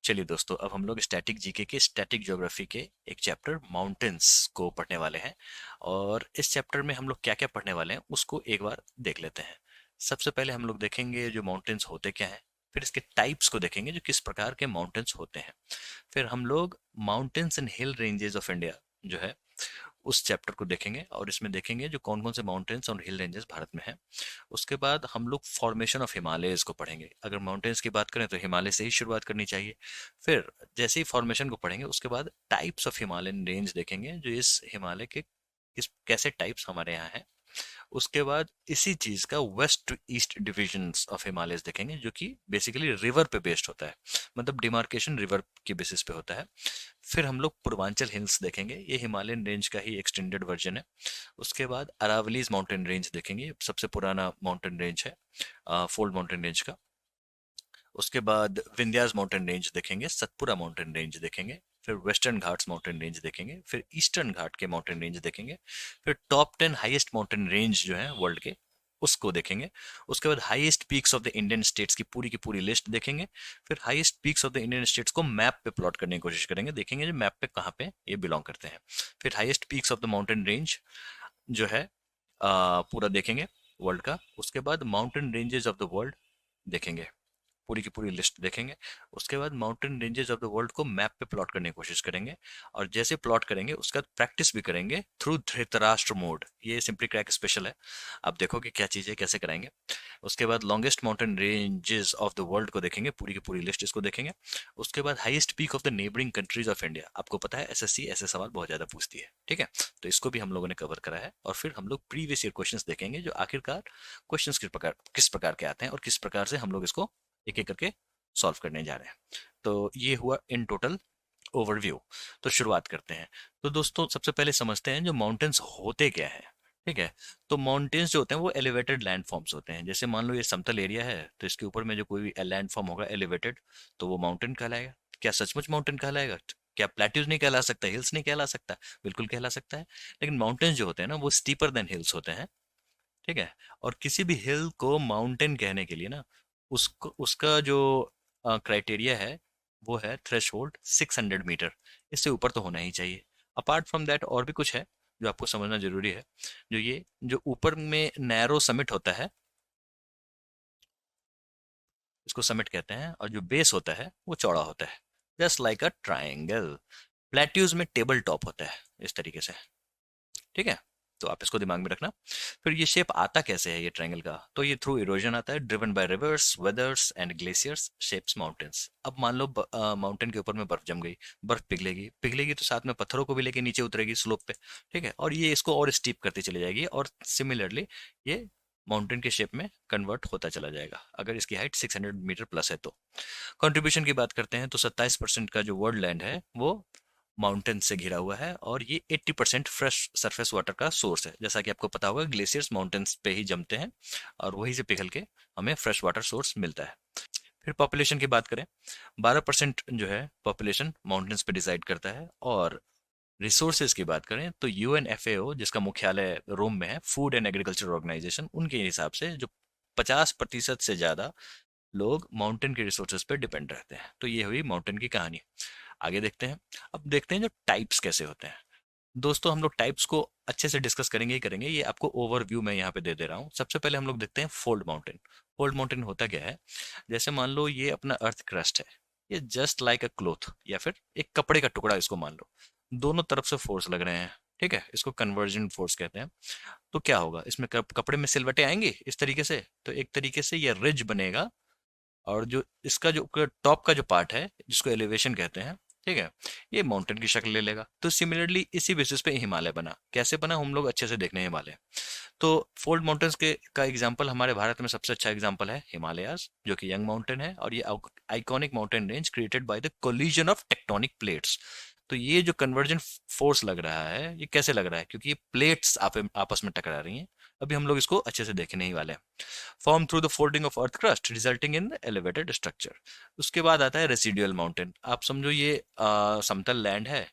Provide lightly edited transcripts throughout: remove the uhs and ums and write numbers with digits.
चलिए दोस्तों, अब हम लोग स्टैटिक जीके के स्टैटिक ज्योग्राफी के एक चैप्टर माउंटेन्स को पढ़ने वाले हैं। और इस चैप्टर में हम लोग क्या क्या पढ़ने वाले हैं उसको एक बार देख लेते हैं। सबसे पहले हम लोग देखेंगे जो माउंटेन्स होते क्या हैं। फिर इसके टाइप्स को देखेंगे, जो किस प्रकार के माउंटेन्स होते हैं। फिर हम लोग mountains and hill ranges of India जो है उस चैप्टर को देखेंगे, और इसमें देखेंगे जो कौन कौन से माउंटेन्स और हिल रेंजेस भारत में हैं। उसके बाद हम लोग फॉर्मेशन ऑफ हिमालयस को पढ़ेंगे। अगर माउंटेन्स की बात करें तो हिमालय से ही शुरुआत करनी चाहिए। फिर जैसे ही फॉर्मेशन को पढ़ेंगे उसके बाद टाइप्स ऑफ हिमालयन रेंज देखेंगे, जो इस हिमालय के किस कैसे टाइप्स हमारे यहाँ हैं। उसके बाद इसी चीज का west to east divisions of Himalayas देखेंगे, जो कि बेसिकली रिवर पे बेस्ड होता है, मतलब डिमार्केशन रिवर की बेसिस पे होता है। फिर हम लोग पूर्वांचल हिल्स देखेंगे, ये हिमालयन रेंज का ही एक्सटेंडेड वर्जन है। उसके बाद अरावलीज माउंटेन रेंज देखेंगे, सबसे पुराना माउंटेन रेंज है फोल्ड माउंटेन रेंज का। उसके बाद विंध्यास माउंटेन रेंज देखेंगे, सतपुरा माउंटेन रेंज देखेंगे। फिर वेस्टर्न घाट्स माउंटेन रेंज देखेंगे, फिर ईस्टर्न घाट के माउंटेन रेंज देखेंगे। फिर टॉप 10 हाईएस्ट माउंटेन रेंज जो है वर्ल्ड के, उसको देखेंगे। उसके बाद highest peaks of the Indian states की पूरी लिस्ट देखेंगे। फिर highest peaks of the Indian states को मैप पे प्लॉट करने की कोशिश करेंगे, देखेंगे जो मैप पे कहाँ पे ये बिलोंग करते हैं। फिर highest peaks of the mountain range जो है पूरा देखेंगे वर्ल्ड का। उसके बाद mountain ranges of the world देखेंगे, पूरी की पूरी लिस्ट देखेंगे। उसके बाद mountain ranges of the world को मैप पे प्लॉट करने की कोशिश करेंगे। और जैसे प्लॉट करेंगे उसका प्रैक्टिस भी करेंगे थ्रू धृतराष्ट्र मोड। ये सिंपली क्रैक स्पेशल है, आप देखोगे क्या चीज़ है, कैसे कराएंगे। उसके बाद longest mountain ranges of the world को देखेंगे, पूरी की पूरी लिस्ट इसको देखेंगे। उसके बाद highest peak of the neighbouring countries of India. आपको पता है एसएससी ऐसे सवाल बहुत ज़्यादा पूछती है, ठीक है। तो इसको भी हम लोगों ने कवर करा है। और फिर हम लोग प्रीवियस ईयर क्वेश्चंस देखेंगे, जो आखिरकार क्वेश्चंस किस प्रकार के आते हैं और किस प्रकार से हम लोग इसको एक एक करके सॉल्व करने जा रहे हैं। तो ये हुआ इन टोटल ओवरव्यू। तो शुरुआत करते हैं। तो दोस्तों सबसे पहले समझते हैं जो माउंटेन्स होते क्या है, ठीक है। तो माउंटेन्स जो होते हैं वो एलिवेटेड लैंड फॉर्म्स होते हैं। जैसे मान लो ये समतल एरिया है, तो इसके ऊपर में जो कोई भी लैंड फॉर्म होगा एलिवेटेड, तो वो माउंटेन कहलाएगा। क्या सचमुच माउंटेन कहलाएगा? क्या प्लेट्यूज नहीं कहला सकता, हिल्स नहीं कहला सकता? बिल्कुल कहला सकता है। लेकिन माउंटेन्स जो होते हैं ना वो स्टीपर देन हिल्स होते हैं, ठीक है। और किसी भी हिल को माउंटेन कहने के लिए ना, उसको उसका जो क्राइटेरिया है वो है थ्रेशोल्ड 600 मीटर। इससे ऊपर तो होना ही चाहिए। अपार्ट फ्रॉम दैट और भी कुछ है जो आपको समझना जरूरी है। जो ऊपर में नैरो समिट होता है, इसको समिट कहते हैं, और जो बेस होता है वो चौड़ा होता है, just like a triangle. Plateaus में टेबल टॉप होता है इस तरीके से, ठीक है। तो आप इसको दिमाग में रखना। फिर ये शेप आता कैसे है ये ट्रायंगल का? तो ये थ्रू इरोजन आता है, driven by reverse, वेदर्स and glaciers shapes mountains. अब मान लो माउंटेन के ऊपर में बर्फ जम गई, बर्फ पिघलेगी पिघलेगी तो साथ में पत्थरों को भी लेके नीचे उतरेगी स्लोप पे, ठीक है। और ये इसको और स्टीप करती चली जाएगी, और सिमिलरली ये माउंटेन के शेप में कन्वर्ट होता चला जाएगा, अगर इसकी हाइट 600 मीटर प्लस है तो। कंट्रीब्यूशन की बात करते हैं तो 27% का जो वर्ल्ड लैंड है वो माउंटेन से घिरा हुआ है, और ये 80% फ्रेश सरफेस वाटर का सोर्स है। जैसा कि आपको पता होगा ग्लेशियर्स माउंटेन्स पे ही जमते हैं, और वहीं से पिघल के हमें फ्रेश वाटर सोर्स मिलता है। फिर पॉपुलेशन की बात करें, 12% जो है पॉपुलेशन माउंटेन्स पे डिसाइड करता है। और रिसोर्सेज की बात करें तो यूएनएफएओ, जिसका मुख्यालय रोम में है, फूड एंड एग्रीकल्चर ऑर्गेनाइजेशन, उनके हिसाब से जो 50% से ज्यादा लोग माउंटेन के रिसोर्सेज पे डिपेंड रहते हैं। तो ये हुई माउंटेन की कहानी। आगे देखते हैं। अब देखते हैं जो टाइप्स कैसे होते हैं। दोस्तों हम लोग टाइप्स को अच्छे से डिस्कस करेंगे ही करेंगे, ये आपको ओवरव्यू मैं यहाँ पे दे दे रहा हूँ। सबसे पहले हम लोग देखते हैं फोल्ड माउंटेन। फोल्ड माउंटेन होता क्या है? जैसे मान लो ये अपना अर्थ क्रस्ट है, ये जस्ट लाइक अ क्लोथ, या फिर एक कपड़े का टुकड़ा इसको मान लो। दोनों तरफ से फोर्स लग रहे हैं, ठीक है, इसको कन्वर्जन फोर्स कहते हैं। तो क्या होगा इसमें, कपड़े में सिलवटें आएंगी इस तरीके से, तो एक तरीके से ये रिज बनेगा। और जो इसका जो टॉप का जो पार्ट है जिसको एलिवेशन कहते हैं, ठीक है, ये माउंटेन की शक्ल ले लेगा। तो सिमिलरली इसी बेसिस पे हिमालय बना, कैसे बना हम लोग अच्छे से देखने वाले हैं। तो फोल्ड माउंटेन्स के का एग्जांपल हमारे भारत में सबसे अच्छा एग्जांपल है हिमालयाज, जो कि यंग माउंटेन है, और ये iconic mountain range created by the collision of tectonic plates. तो ये जो कन्वर्जन फोर्स लग रहा है ये कैसे लग रहा है? क्योंकि ये प्लेट्स आपस में टकरा रही हैं। अभी हम लोग इसको अच्छे से देखने ही वाले हैं। Form through the folding of earth crust resulting in the elevated structure. उसके बाद आता है रेसिडुअल माउंटेन। आप समझो ये समतल लैंड है,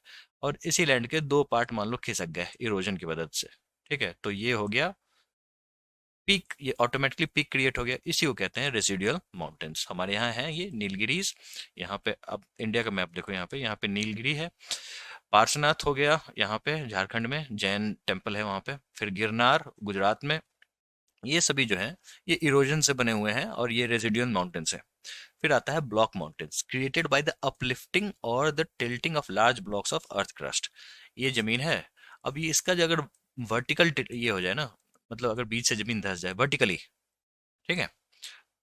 और इसी लैंड के दो पार्ट मान लो खिसक गए इरोजन की मदद से, ठीक है। तो ये हो गया पीक, ये ऑटोमेटिकली पीक क्रिएट हो गया, इसी को कहते हैं रेसिडुअल माउंटेन्स। हमारे यहाँ है ये नीलगिरीज। यहाँ पे अब इंडिया का मैप देखो, यहाँ पे नीलगिरी है। पार्श्वनाथ हो गया यहाँ पे झारखंड में, जैन टेम्पल है वहाँ पे। फिर गिरनार गुजरात में। ये सभी जो है ये इरोजन से बने हुए हैं और ये रेसिडुअल माउंटेन्स है। फिर आता है block mountains, created by the uplifting और the tilting of large blocks of earth crust. ये जमीन है। अब ये इसका जो अगर वर्टिकल ये हो जाए ना, मतलब अगर बीच से जमीन धंस जाए वर्टिकली, ठीक है,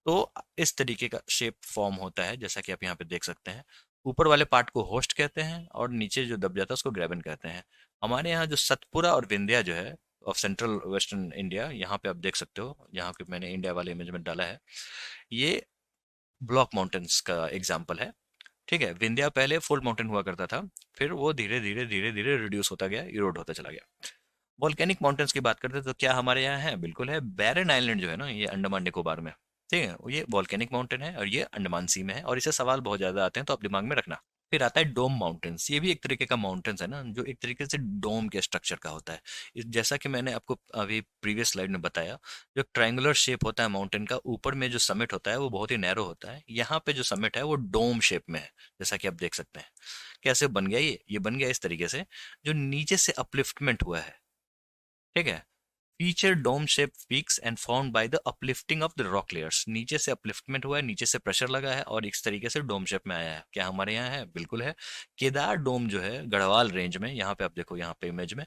तो इस तरीके का शेप फॉर्म होता है, जैसा कि आप यहाँ पे देख सकते हैं। ऊपर वाले पार्ट को होस्ट कहते हैं और नीचे जो दब जाता है उसको ग्रेबन कहते हैं। हमारे यहाँ जो सतपुरा और विंध्या जो है ऑफ सेंट्रल वेस्टर्न इंडिया, यहाँ पे आप देख सकते हो, यहाँ पे मैंने इंडिया वाले इमेज में डाला है, ये ब्लॉक माउंटेन्स का एग्जाम्पल है। ठीक है, विंध्या पहले फुल माउंटेन हुआ करता था, फिर वो धीरे धीरे रिड्यूस होता गया, इरोड होता चला गया। वॉल्केनिक माउंटेन्स की बात करते हैं तो क्या हमारे यहाँ है? बिल्कुल है। बैरन आइलैंड जो है ना, ये अंडमान निकोबार में, ठीक है, ये वॉल्केनिक माउंटेन है और ये अंडमान सी में है, और इसे सवाल बहुत ज्यादा आते हैं तो आप दिमाग में रखना। फिर आता है डोम माउंटेन्स। ये भी एक तरीके का माउंटेन्स है ना, जो एक तरीके से डोम के स्ट्रक्चर का होता है। जैसा कि मैंने आपको अभी प्रीवियस स्लाइड में बताया, जो ट्रायंगुलर शेप होता है माउंटेन का, ऊपर में जो समिट होता है वो बहुत ही नैरो होता है, यहाँ पे जो समिट है वो डोम शेप में है, जैसा कि आप देख सकते हैं। कैसे बन गया ये बन गया इस तरीके से, जो नीचे से अपलिफ्टमेंट हुआ है, ठीक है। Feature dome shape peaks and found by the uplifting of the rock layers. नीचे से अपलिफ्टमेंट हुआ है, नीचे से प्रेशर लगा है और इस तरीके से डोम शेप में आया है। क्या हमारे यहाँ है? बिल्कुल है। केदार डोम जो है गढ़वाल रेंज में, यहाँ पे आप देखो, यहाँ पे इमेज में,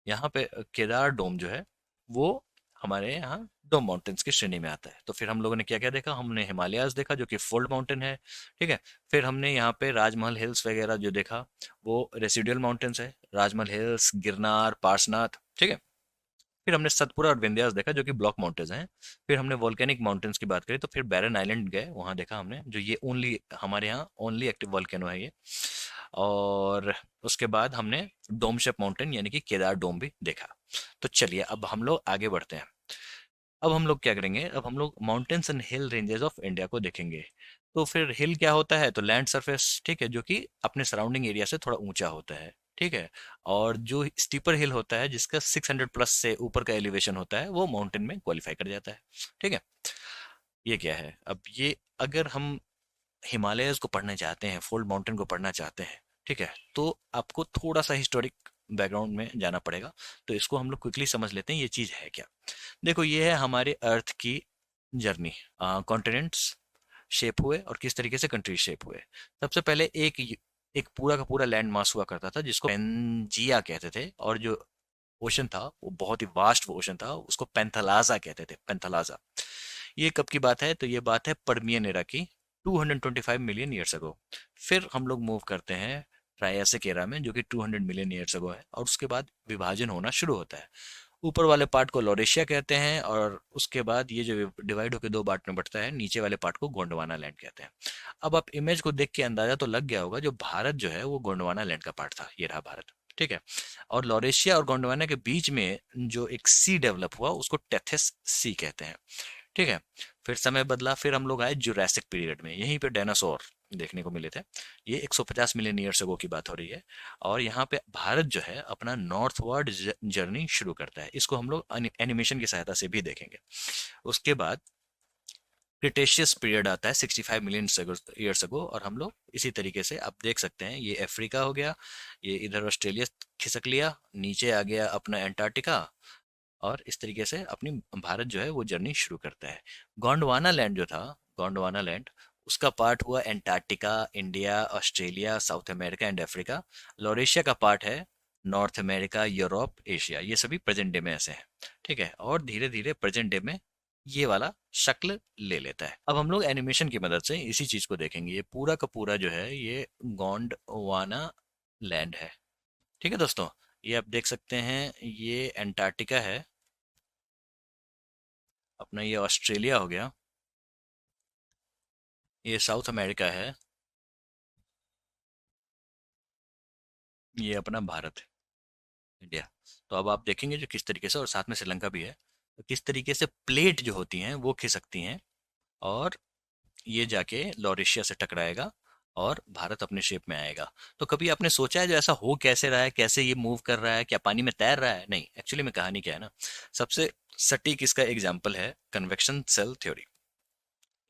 यहाँ पे केदार डोम जो है वो हमारे यहाँ डोम माउंटेन्स की श्रेणी में आता है। तो फिर हम लोगों ने क्या क्या देखा? हमने हिमालयाज देखा जो कि फोल्ड माउंटेन है, ठीक है। फिर हमने यहाँ पे राजमहल हिल्स वगैरह जो देखा वो रेसिडुअल माउंटेन्स है, राजमहल हिल्स, गिरनार, पार्शनाथ, ठीक है। फिर हमने सतपुरा और विंध्यास देखा जो कि ब्लॉक माउंटेन्स हैं। फिर हमने वॉल्केनिक माउंटेन्स की बात करी तो फिर बैरन आइलैंड गए, वहाँ देखा हमने जो ये ओनली हमारे यहाँ ओनली एक्टिव वॉल्केनो है ये। और उसके बाद हमने डोम शेप माउंटेन यानी कि केदार डोम भी देखा। तो चलिए अब हम लोग आगे बढ़ते हैं। अब हम लोग क्या करेंगे? अब हम लोग mountains and hill ranges of India को देखेंगे। तो फिर हिल क्या होता है? तो लैंड सरफेस, ठीक है, जो कि अपने सराउंडिंग एरिया से थोड़ा ऊंचा होता है, ठीक है। और जो स्टीपर हिल होता है जिसका 600 प्लस से ऊपर का एलिवेशन होता है वो माउंटेन में क्वालिफाई कर जाता है, ठीक है। ये क्या है? अब ये अगर हम हिमालयस को पढ़ना चाहते हैं, फोल्ड माउंटेन को पढ़ना चाहते हैं, ठीक है, तो आपको थोड़ा सा हिस्टोरिक बैकग्राउंड में जाना पड़ेगा। तो इसको हम लोग क्विकली समझ लेते हैं ये चीज़ है क्या। देखो, ये है हमारे अर्थ की जर्नी। कॉन्टिनेंट्स शेप हुए और किस तरीके से कंट्री शेप हुए। सबसे पहले एक पूरा का पूरा लैंड मास हुआ करता था जिसको पेंजिया कहते थे, और जो ओशन था वो बहुत ही वास्ट ओशन था, उसको पेंथलाजा कहते थे, पेंथलाजा। ये कब की बात है? तो ये बात है पर्मियन एरा की, 225 मिलियन ईयर्स अगो। फिर हम लोग मूव करते हैं ट्रायसिक एरा में जो कि 200 मिलियन ईयर्स अगो है, और उसके बाद विभाजन होना शुरू होता है। ऊपर वाले पार्ट को लॉरेशिया कहते हैं और उसके बाद ये जो डिवाइड होकर दो पार्ट में बढ़ता है, नीचे वाले पार्ट को गोंडवाना लैंड कहते हैं। अब आप इमेज को देख के अंदाजा तो लग गया होगा, जो भारत जो है वो गोंडवाना लैंड का पार्ट था, ये रहा भारत, ठीक है। और लॉरेशिया और गोंडवाना के बीच में जो एक सी डेवलप हुआ उसको टेथिस सी कहते हैं, ठीक है। फिर समय बदला, फिर हम लोग आए जुरासिक पीरियड में, यहीं पे डायनासोर देखने को मिले थे। ये 150 मिलियन ईयर्स अगो की बात हो रही है। और यहाँ पे भारत जो है अपना नॉर्थवर्ड जर्नी शुरू करता है। इसको हम लोग एनिमेशन की सहायता से भी देखेंगे। उसके बाद क्रिटेशियस पीरियड आता है 65 मिलियन ईयर्स अगो, और हम लोग इसी तरीके से आप देख सकते हैं, ये अफ्रीका हो गया, ये इधर ऑस्ट्रेलिया खिसक लिया, नीचे आ गया अपना एंटार्क्टिका, और इस तरीके से अपनी भारत जो है वो जर्नी शुरू करता है। गोंडवाना लैंड जो था, गोंडवाना लैंड, उसका पार्ट हुआ Antarctica, India, Australia, south America and Africa. Laurasia का पार्ट है नॉर्थ अमेरिका, यूरोप, एशिया। ये सभी प्रेजेंट डे में ऐसे हैं, ठीक है। और धीरे धीरे प्रेजेंट डे में ये वाला शक्ल ले लेता है। अब हम लोग एनिमेशन की मदद से इसी चीज को देखेंगे। ये पूरा का पूरा जो है ये गोंडवाना लैंड है, ठीक है दोस्तों। ये आप देख सकते हैं, ये एंटार्क्टिका है अपना, ये ऑस्ट्रेलिया हो गया, ये साउथ अमेरिका है, ये अपना भारत है, इंडिया। तो अब आप देखेंगे जो किस तरीके से, और साथ में श्रीलंका भी है, तो किस तरीके से प्लेट जो होती हैं वो खिसकती हैं, और ये जाके लॉरेशिया से टकराएगा, और भारत अपने शेप में आएगा। तो कभी आपने सोचा है जो ऐसा हो कैसे रहा है, कैसे ये मूव कर रहा है, क्या पानी में तैर रहा है? नहीं, एक्चुअली में कहानी क्या है ना, सबसे सटीक इसका एग्जाम्पल है कन्वेक्शन सेल थ्योरी।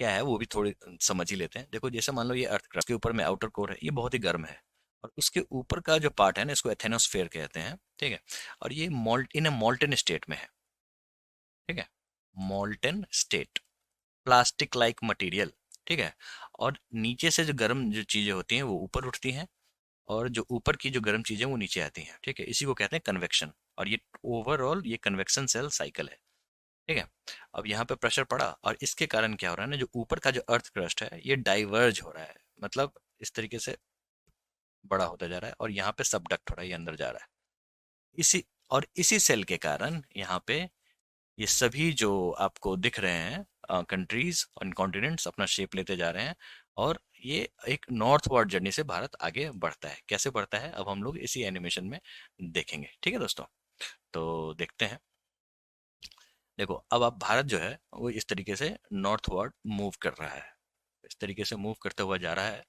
क्या है वो भी थोड़ी समझ ही लेते हैं। देखो जैसे मान लो ये अर्थ के ऊपर में आउटर कोर है, ये बहुत ही गर्म है, और उसके ऊपर का जो पार्ट है ना, इसको एथेनोस्फेयर कहते हैं, ठीक है। और ये मोल्ट इन ए मोल्टन स्टेट में है, ठीक है, molten state, plastic like material, ठीक है। और नीचे से जो गर्म जो चीजें होती हैं वो ऊपर उठती हैं, और जो ऊपर की जो गर्म चीजें वो नीचे आती हैं, ठीक है। इसी को कहते हैं कन्वेक्शन, और ये ओवरऑल ये कन्वेक्शन सेल साइकिल है, ठीक है। अब यहाँ पे प्रेशर पड़ा, और इसके कारण क्या हो रहा है ना, जो ऊपर का जो अर्थ क्रस्ट है ये डाइवर्ज हो रहा है, मतलब इस तरीके से बड़ा होता जा रहा है, और यहाँ पे सबडक्ट हो रहा है, ये अंदर जा रहा है। इसी और इसी सेल के कारण यहाँ पे ये सभी जो आपको दिख रहे हैं कंट्रीज और कॉन्टिनेंट्स अपना शेप लेते जा रहे हैं, और ये एक नॉर्थवर्ड जर्नी से भारत आगे बढ़ता है। कैसे बढ़ता है अब हम लोग इसी एनिमेशन में देखेंगे, ठीक है दोस्तों। तो देखते हैं। देखो अब आप भारत जो है वो इस तरीके से नॉर्थवर्ड मूव कर रहा है, इस तरीके से मूव करते हुआ जा रहा है।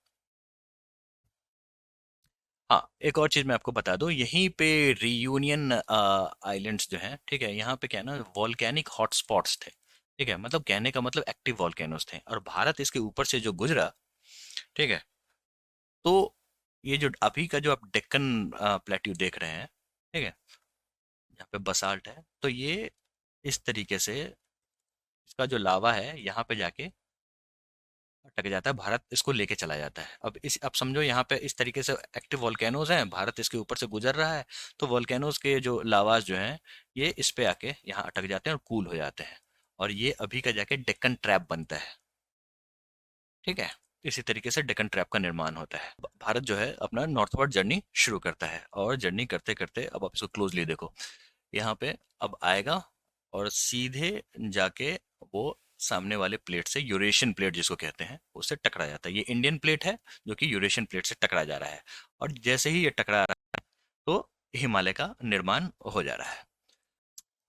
हाँ, एक और चीज मैं आपको बता दूं, यहीं पे रियूनियन आइलैंड्स जो हैं, ठीक है, यहाँ पे क्या है ना, वॉल्केनिक हॉटस्पॉट्स थे, ठीक है, मतलब कहने का मतलब एक्टिव वॉल्केनोस थे, और भारत इसके ऊपर से जो गुजरा, ठीक है। तो ये जो अभी का जो आप डेक्कन प्लेट्यू देख रहे हैं, ठीक है, यहाँ पे बसाल्ट है, तो ये इस तरीके से इसका जो लावा है यहाँ पे जाके अटक जाता है, भारत इसको लेके चला जाता है। अब समझो यहाँ पे इस तरीके से एक्टिव वॉल्केनोज हैं, भारत इसके ऊपर से गुजर रहा है, तो वॉल्केनोज के जो लावास जो हैं ये इस पे आके यहाँ अटक जाते हैं और कूल हो जाते हैं, और ये अभी का जाके डेक्कन ट्रैप बनता है, ठीक है। इसी तरीके से डेक्कन ट्रैप का निर्माण होता है। भारत जो है अपना नॉर्थवर्ड जर्नी शुरू करता है, और जर्नी करते करते अब आप इसको क्लोजली देखो, यहाँ पे अब आएगा, और सीधे जाके वो सामने वाले प्लेट से, यूरेशियन प्लेट जिसको कहते हैं, उससे टकरा जाता है। ये इंडियन प्लेट है जो कि यूरेशियन प्लेट से टकरा जा रहा है, और जैसे ही ये टकरा रहा है तो हिमालय का निर्माण हो जा रहा है।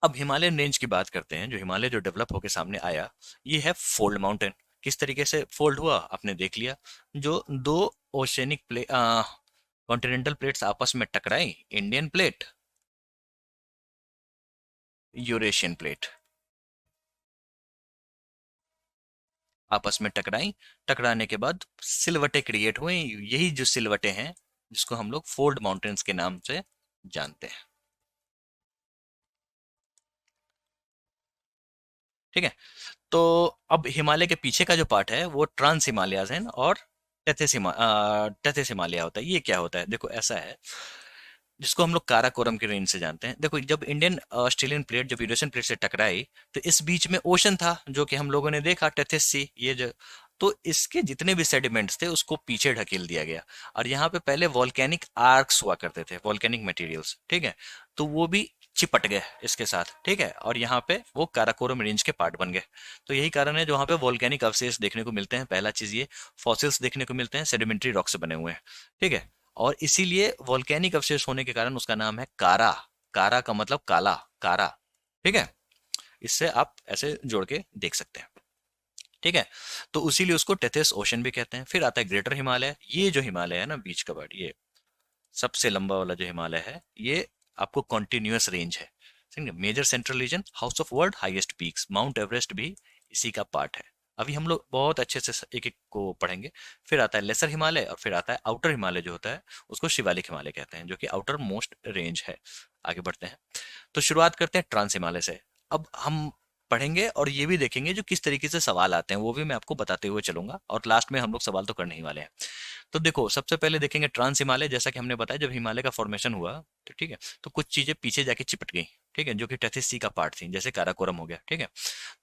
अब हिमालयन रेंज की बात करते हैं, जो हिमालय जो डेवलप होकर सामने आया, ये है फोल्ड माउंटेन। किस तरीके से फोल्ड हुआ आपने देख लिया, जो दो ओशनिक प्ले कॉन्टिनेंटल प्लेट्स आपस में टकराई, इंडियन प्लेट, यूरेशियन प्लेट आपस में टकराई, टकराने के बाद सिलवटें क्रिएट हुई, यही जो सिलवटें हैं जिसको हम लोग फोल्ड माउंटेन्स के नाम से जानते हैं, ठीक है। तो अब हिमालय के पीछे का जो पार्ट है वो ट्रांस हिमालयाज है, और टेथिस हिमालय होता है। ये क्या होता है, देखो ऐसा है, जिसको हम लोग काराकोरम के रेंज से जानते हैं। देखो जब इंडियन ऑस्ट्रेलियन प्लेट जब यूरेशियन प्लेट से टकराई, तो इस बीच में ओशन था जो कि हम लोगों ने देखा, टेथिस सी, ये जो, तो इसके जितने भी सेडिमेंट्स थे उसको पीछे ढकेल दिया गया, और यहाँ पे पहले वॉल्केनिक आर्क्स हुआ करते थे, वॉल्केनिक मटेरियल्स, ठीक है, तो वो भी चिपट गए इसके साथ, ठीक है, और यहाँ पे वो काराकोरम रेंज के पार्ट बन गए। तो यही कारण है जो वहाँ पे वॉल्केनिक अवशेष देखने को मिलते हैं, पहला चीज ये, फॉसिल्स देखने को मिलते हैं, सेडिमेंट्री रॉक से बने हुए हैं, ठीक है। और इसीलिए वॉल्केनिक अवशेष होने के कारण उसका नाम है कारा, कारा का मतलब काला, कारा, ठीक है। इससे आप ऐसे जोड़ के देख सकते हैं, ठीक है। तो इसीलिए उसको टेथिस ओशन भी कहते हैं। फिर आता है ग्रेटर हिमालय, ये जो हिमालय है ना बीच का पार्ट, ये सबसे लंबा वाला जो हिमालय है, ये आपको कॉन्टिन्यूअस रेंज है, समझे, major central region, house of world highest peaks, Mount Everest भी इसी का पार्ट है। अभी हम लोग बहुत अच्छे से एक एक को पढ़ेंगे। फिर आता है लेसर हिमालय, और फिर आता है आउटर हिमालय जो होता है, उसको शिवालिक हिमालय कहते हैं, जो कि आउटर मोस्ट रेंज है। आगे बढ़ते हैं, तो शुरुआत करते हैं ट्रांस हिमालय से। अब हम पढ़ेंगे और ये भी देखेंगे जो किस तरीके से सवाल आते हैं, वो भी मैं आपको बताते हुए चलूंगा, और लास्ट में हम लोग सवाल तो करने ही वाले हैं। तो देखो सबसे पहले देखेंगे ट्रांस हिमालय। जैसा कि हमने बताया जब हिमालय का फॉर्मेशन हुआ, तो ठीक है, तो कुछ चीजें पीछे जाके चिपट गई, ठीक है, जो कि टेथिस सी का पार्ट थी, जैसे काराकोरम हो गया, ठीक है।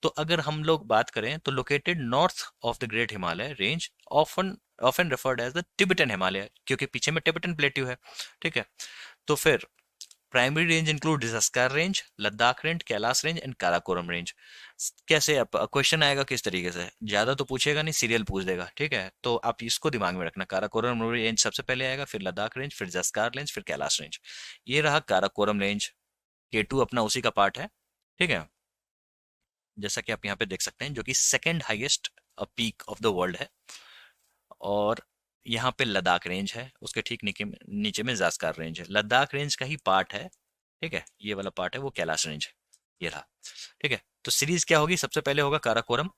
तो अगर हम लोग बात करें तो located north of the great Himalaya range, often often referred as the Tibetan Himalaya, क्योंकि पीछे में टिबेटन प्लेट्यू है, ठीक है। तो फिर primary range include Zanskar range, Ladakh range, Kailash range and Karakoram range. कैसे अब क्वेश्चन आएगा किस तरीके से, ज्यादा तो पूछेगा नहीं, सीरियल पूछ देगा, ठीक है। तो आप इसको दिमाग में रखना, काराकोरम रेंज सबसे पहले आएगा, फिर लद्दाख रेंज, फिर जस्कार रेंज, फिर कैलाश रेंज। ये रहा काराकोरम रेंज, K2 अपना उसी का पार्ट है, ठीक है, जैसा कि आप यहाँ पे देख सकते हैं, जो कि second highest peak of the world है। और यहाँ पे लद्दाख रेंज है, उसके ठीक नीचे नीचे में जास्कार रेंज है, लद्दाख रेंज का ही पार्ट है। ठीक है, ये वाला पार्ट है वो कैलाश रेंज है, ये रहा। ठीक है, तो सीरीज क्या होगी, सबसे पहले होगा काराकोरम,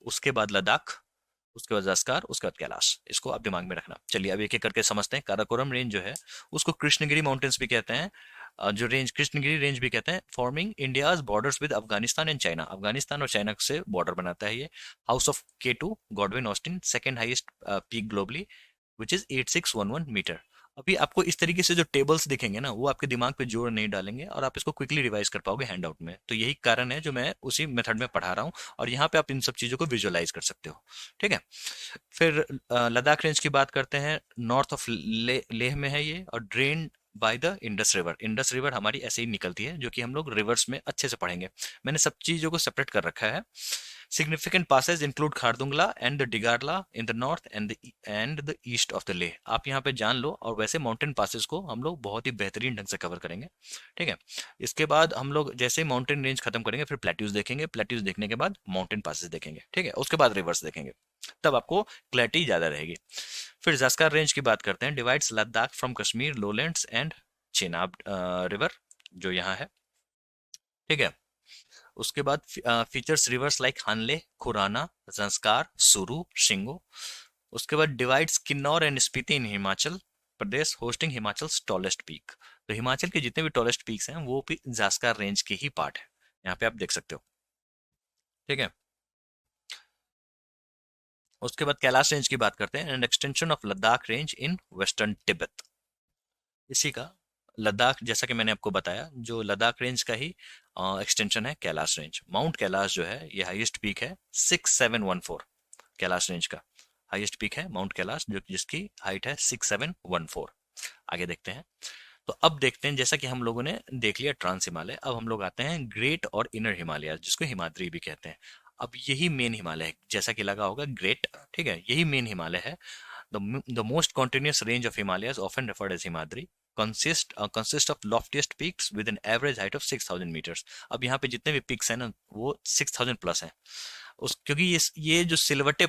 उसके बाद लद्दाख, उसके बाद जस्कार, उसके बाद कैलाश। इसको आप दिमाग में रखना। चलिए अब एक एक करके समझते हैं। काराकोरम रेंज जो है उसको कृष्णगिरी माउंटेन्स भी कहते हैं। जो रेंज कृष्णगिरी रेंज भी कहते हैं, forming India's borders with Afghanistan and China, Afghanistan और चाइना से बॉर्डर बनाता है ये। House of K2 Godwin Austen, second highest peak globally, which is 8611 metre. अभी आपको इस तरीके से जो टेबल्स दिखेंगे ना, वो आपके दिमाग पे जोर नहीं डालेंगे और आप इसको क्विकली रिवाइज कर पाओगे हैंड आउट में। तो यही कारण है जो मैं उसी मेथड में पढ़ा रहा हूँ, और यहाँ पे आप इन सब चीज़ों को विजुअलाइज कर सकते हो। ठीक है, फिर लद्दाख रेंज की बात करते हैं। नॉर्थ ऑफ लेह में है ये, और drain by the Indus river. Indus river हमारी ऐसे ही निकलती है, जो कि हम लोग रिवर्स में अच्छे से पढ़ेंगे। मैंने सब चीज़ों को सेपरेट कर रखा है। Significant passes include Khardungla and the Digarla in the north and the east of the Leh. आप यहाँ पे जान लो, और वैसे माउंटेन पासेस को हम लोग बहुत ही बेहतरीन ढंग से कवर करेंगे। ठीक है, इसके बाद हम लोग जैसे माउंटेन रेंज खत्म करेंगे, फिर प्लेट्यूज देखेंगे, प्लेट्यूज देखने के बाद माउंटेन पासेस देखेंगे। ठीक है, उसके बाद रिवर्स देखेंगे, तब आपको क्लैरिटी ज्यादा रहेगी। फिर जास्कार रेंज की बात करते हैं। Divides Ladakh from Kashmir lowlands and Chenab river, जो यहाँ है। ठीक है, उसके बाद features rivers like Hanle, Khurana, Zanskar, Suru, Shingo. उसके बाद divides Kinnaur and Spiti in Himachal Pradesh, hosting Himachal tallest peak. तो हिमाचल के जितने भी टॉलेस्ट पीक्स हैं वो भी जास्कार रेंज के ही पार्ट है, यहाँ पे आप देख सकते हो। ठीक है, उसके बाद कैलाश रेंज की बात करते हैं। And extension of Ladakh range in western Tibet, इसी का लद्दाख, जैसा कि मैंने आपको बताया, जो लद्दाख रेंज का ही एक्सटेंशन है कैलाश रेंज। माउंट कैलाश जो है ये हाईएस्ट पीक है 6714। कैलाश रेंज का हाईएस्ट पीक है माउंट कैलाश, जो जिसकी हाइट है 6714। आगे देखते हैं। तो अब देखते हैं, जैसा कि हम लोगों ने देख लिया ट्रांस हिमालय, अब हम लोग आते हैं ग्रेट और इनर हिमालय, जिसको हिमाद्री भी कहते हैं। अब यही मेन हिमालय है, जैसा कि लगा होगा ग्रेट। ठीक है, यही मेन हिमालय है। The most continuous range of Himalayas, often referred as Himadri, consist of loftiest peaks with an average height of 6,000 meters. अब यहाँ पे जितने भी पिक्स हैं ना, वो 6,000 प्लस हैं। क्योंकि ये जो सिलवटें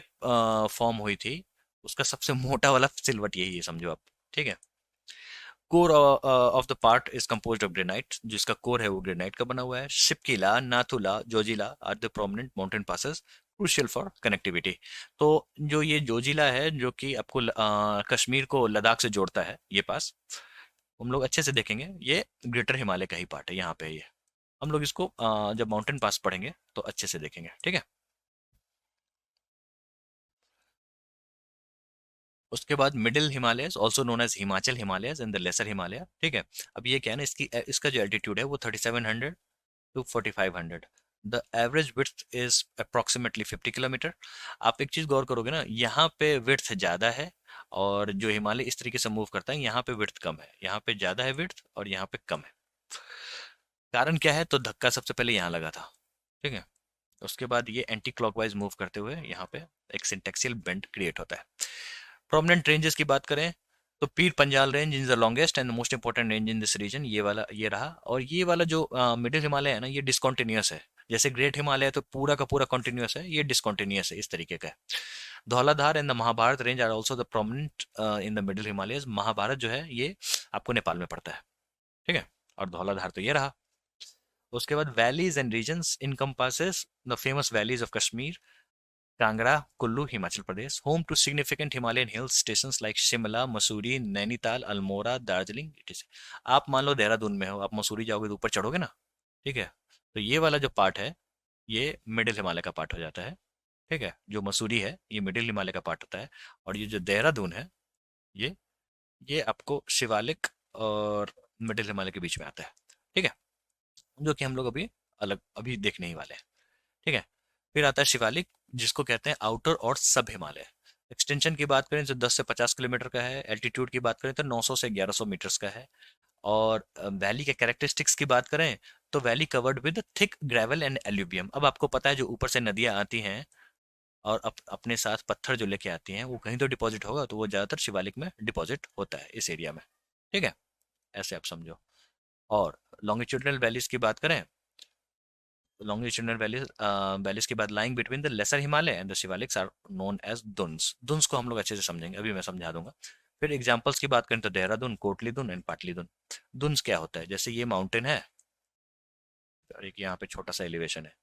फॉर्म हुई थी, उसका सबसे मोटा वाला सिलवट यही है, समझो आप। ठीक है, core of the part is composed of granite, जिसका कोर है वो ग्रेनाइट का बना हुआ है। Shipkila, Nathula, Zojila are the prominent mountain passes crucial for connectivity. तो जो ये जोजिला है, जो कि आपको कश्मीर को लद्दाख से जोड़ता है, ये पास हम लोग अच्छे से देखेंगे, ये ग्रेटर हिमालय का ही पार्ट है, यहाँ पे ये हम लोग इसको जब माउंटेन पास पढ़ेंगे तो अच्छे से देखेंगे। ठीक है, उसके बाद middle Himalayas, also known as Himachal Himalayas and the lesser Himalaya. ठीक है, अब ये क्या है ना, इसका जो एल्टीट्यूड है वो 3700 to 4500। The average width is approximately 50 kilometre. आप एक चीज गौर करोगे ना, यहाँ पे विड्थ ज्यादा है, और जो हिमालय इस तरीके से मूव करता है, यहाँ पे विड्थ कम है। यहाँ पे ज्यादा है विड्थ और यहाँ पे कम है। कारण क्या है, तो धक्का सबसे पहले यहाँ लगा था। ठीक है, उसके बाद ये एंटी क्लॉकवाइज मूव करते हुए यहाँ पे एक सिंटेक्सियल बेंड क्रिएट होता है। प्रोमिनेंट रेंजेस की बात करें, तो Pir Panjal range is the longest and most important range in this region. ये वाला ये रहा। और ये वाला जो मिडिल हिमालय है ना, ये डिसकॉन्टिन्यूस है। जैसे ग्रेट हिमालय है तो पूरा का पूरा कॉन्टिन्यूस है, ये डिसकॉन्टिन्यूस है, इस तरीके का है। Dhauladhar and the Mahabharat range are also the prominent in the middle Himalayas. Mahabharat जो है ये आपको नेपाल में पड़ता है। ठीक है, और धौलाधार तो ये रहा। उसके बाद valleys and regions encompasses the famous valleys of Kashmir, Kangra, Kullu, Himachal Pradesh, home to significant Himalayan hill stations like Shimla, Mussoorie, Nainital, Almora, Darjeeling. It is, आप मान लो देहरादून में हो, आप मसूरी जाओगे तो ऊपर चढ़ोगे ना। ठीक है, तो ये वाला जो पार्ट है ये मिडिल हिमालय का पार्ट हो जाता है। ठीक है, जो मसूरी है ये मिडिल हिमालय का पार्ट होता है, और ये जो देहरादून है ये ये आपको शिवालिक और मिडिल हिमालय के बीच में आता है। ठीक है, जो कि हम लोग अभी अलग अभी देखने ही वाले हैं। ठीक है, फिर आता है शिवालिक, जिसको कहते हैं आउटर और सब हिमालय। एक्सटेंशन की बात करें तो 10 से 50 किलोमीटर का है। एल्टीट्यूड की बात करें तो 900 से 1100 मीटर्स का है। और वैली के कैरेक्टरिस्टिक्स की बात करें तो valley covered with thick gravel and alluvium. अब आपको पता है जो ऊपर से नदियां आती हैं और अपने साथ पत्थर जो लेके आती हैं, वो कहीं तो डिपॉजिट होगा, तो वो ज्यादातर शिवालिक में डिपॉजिट होता है इस एरिया में। ठीक है, ऐसे आप समझो। और लॉन्गिट्यूडनल वैलीज की बात करें लॉन्गिट्यूडिनल वैलीज के बाद lying between the lesser Himalaya and the Shivaliks are known as duns. Duns को हम लोग अच्छे से समझेंगे, अभी मैं समझा दूंगा। फिर एग्जांपल्स की बात करें तो देहरादून, कोटलीदून एंड पाटलीदून। दुन्स क्या होता है, जैसे ये माउंटेन है और एक यहाँ पे छोटा सा एलिवेशन है,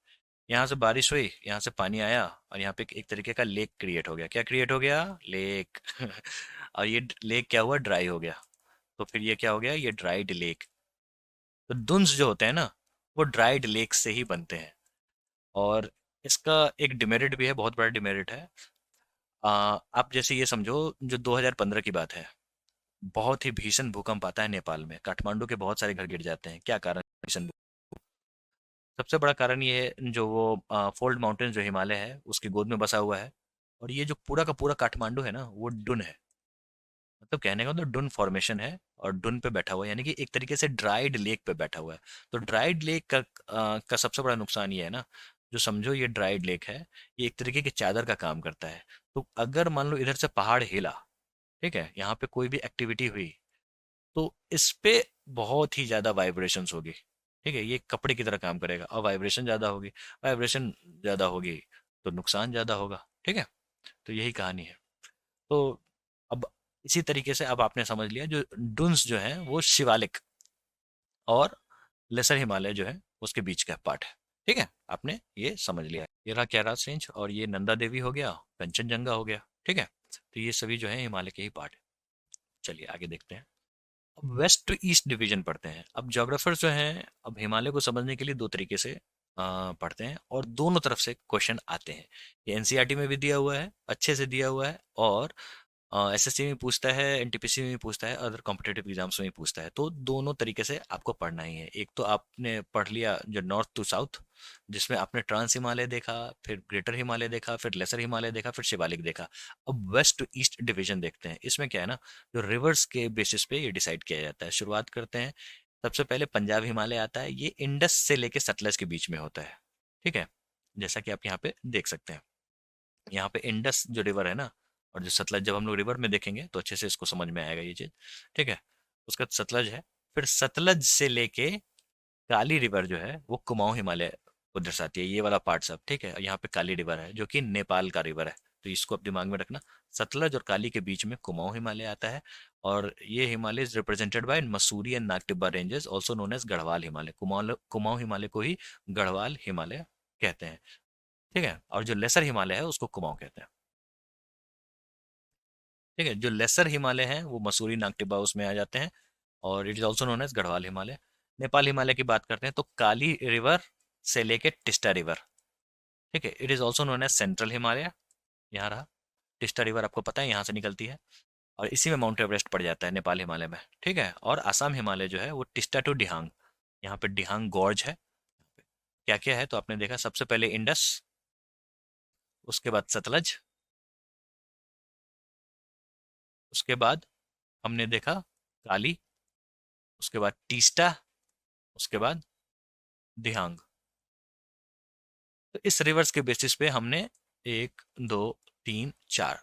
यहाँ से बारिश हुई, यहाँ से पानी आया और यहाँ पे एक तरीके का लेक क्रिएट हो गया। क्या क्रिएट हो गया, लेक। और ये लेक क्या हुआ, ड्राई हो गया। तो फिर ये क्या हो गया, ये ड्राइड लेक। तो दुन्स जो होते हैं ना, वो ड्राइड लेक से ही बनते हैं। और इसका एक डिमेरिट भी है, बहुत बड़ा डिमेरिट है। आप जैसे ये समझो, जो 2015 की बात है, बहुत ही भीषण भूकंप आता है नेपाल में, काठमांडू के बहुत सारे घर गिर जाते हैं। क्या कारण है भीषण सबसे बड़ा कारण ये है, जो वो फोल्ड माउंटेन जो हिमालय है उसकी गोद में बसा हुआ है। और ये जो पूरा का पूरा काठमांडू है ना, वो डुन है। मतलब कहने का मतलब डुन फॉर्मेशन है, और डुन पे बैठा हुआ है, यानी कि एक तरीके से ड्राइड लेक पे बैठा हुआ है। तो ड्राइड लेक का सबसे बड़ा नुकसान ये है ना, जो समझो ये ड्राइड लेक है, ये एक तरीके की चादर का काम करता है। तो अगर मान लो इधर से पहाड़ हिला, ठीक है, यहाँ पे कोई भी एक्टिविटी हुई, तो इस पे बहुत ही ज्यादा वाइब्रेशंस होगी। ठीक है, ये कपड़े की तरह काम करेगा, और वाइब्रेशन ज्यादा होगी। वाइब्रेशन ज्यादा होगी तो नुकसान ज्यादा होगा। ठीक है, तो यही कहानी है। तो अब इसी तरीके से अब आपने समझ लिया, जो डुन्स जो है वो शिवालिक और लेसर हिमालय जो है उसके बीच का पार्ट है। ठीक है, आपने ये समझ लिया। ये रहा कैलाश रेंज, और ये नंदा देवी हो गया, कंचनजंगा हो गया। ठीक है, तो ये सभी जो है हिमालय के ही पार्ट है। चलिए आगे देखते हैं। अब वेस्ट टू ईस्ट डिवीजन पढ़ते हैं। अब जोग्राफर्स जो हैं, अब हिमालय को समझने के लिए दो तरीके से पढ़ते हैं, और दोनों तरफ से क्वेश्चन आते हैं। ये एनसीईआरटी में भी दिया हुआ है, अच्छे से दिया हुआ है, और एसएससी में पूछता है, एनटीपीसी में भी पूछता है, अदर कॉम्पिटेटिव एग्जाम्स में भी पूछता है। तो दोनों तरीके से आपको पढ़ना ही है। एक तो आपने पढ़ लिया जो नॉर्थ टू साउथ, जिसमें आपने ट्रांस हिमालय देखा, फिर ग्रेटर हिमालय देखा, फिर लेसर हिमालय देखा, फिर शिवालिक देखा। अब वेस्ट टू ईस्ट डिवीजन देखते हैं। इसमें क्या है ना, जो रिवर्स के बेसिस पे ये डिसाइड किया जाता है। शुरुआत करते हैं, सबसे पहले पंजाब हिमालय आता है। ये इंडस से लेके सतलज के बीच में होता है। ठीक है, जैसा कि आप यहाँ पे देख सकते हैं। यहाँ पे इंडस जो रिवर है ना, और जो सतलज, जब हम लोग रिवर में देखेंगे तो अच्छे से इसको समझ में आएगा ये चीज। ठीक है, उसका सतलज है। फिर सतलज से लेके काली रिवर जो है वो कुमाऊं हिमालय को दर्शाती है, ये वाला पार्ट सब। ठीक है, यहाँ पे काली रिवर है जो कि नेपाल का रिवर है, तो इसको आप दिमाग में रखना। सतलज और काली के बीच में कुमाऊं हिमालय आता है। और ये Himalaya is represented by Mussoorie and Nagtibba ranges, also known as Garhwal Himalaya. Kumaon Himalaya को ही गढ़वाल हिमालय कहते हैं। ठीक है, और जो लेसर हिमालय है उसको कुमाऊं कहते हैं। ठीक है, जो लेसर हिमालय हैं वो मसूरी नागटिब्बा उसमें आ जाते हैं, और it is also known as Garhwal Himalaya. Nepal Himalaya की बात करते हैं तो काली रिवर से लेके टिस्टा रिवर। ठीक है, it is also known as central Himalaya. यहाँ रहा, टिस्टा रिवर आपको पता है यहाँ से निकलती है, और इसी में माउंट एवरेस्ट पड़ जाता है नेपाल हिमालय में। ठीक है, और असम हिमालय जो है वो टिस्टा टू डिहांग, यहाँ पे डिहांग गॉर्ज है। क्या क्या है तो आपने देखा, सबसे पहले इंडस, उसके बाद सतलज, उसके बाद हमने देखा काली, उसके बाद टीस्टा, उसके बाद दिहांग। तो इस रिवर्स के बेसिस पे हमने एक, दो, तीन, चार,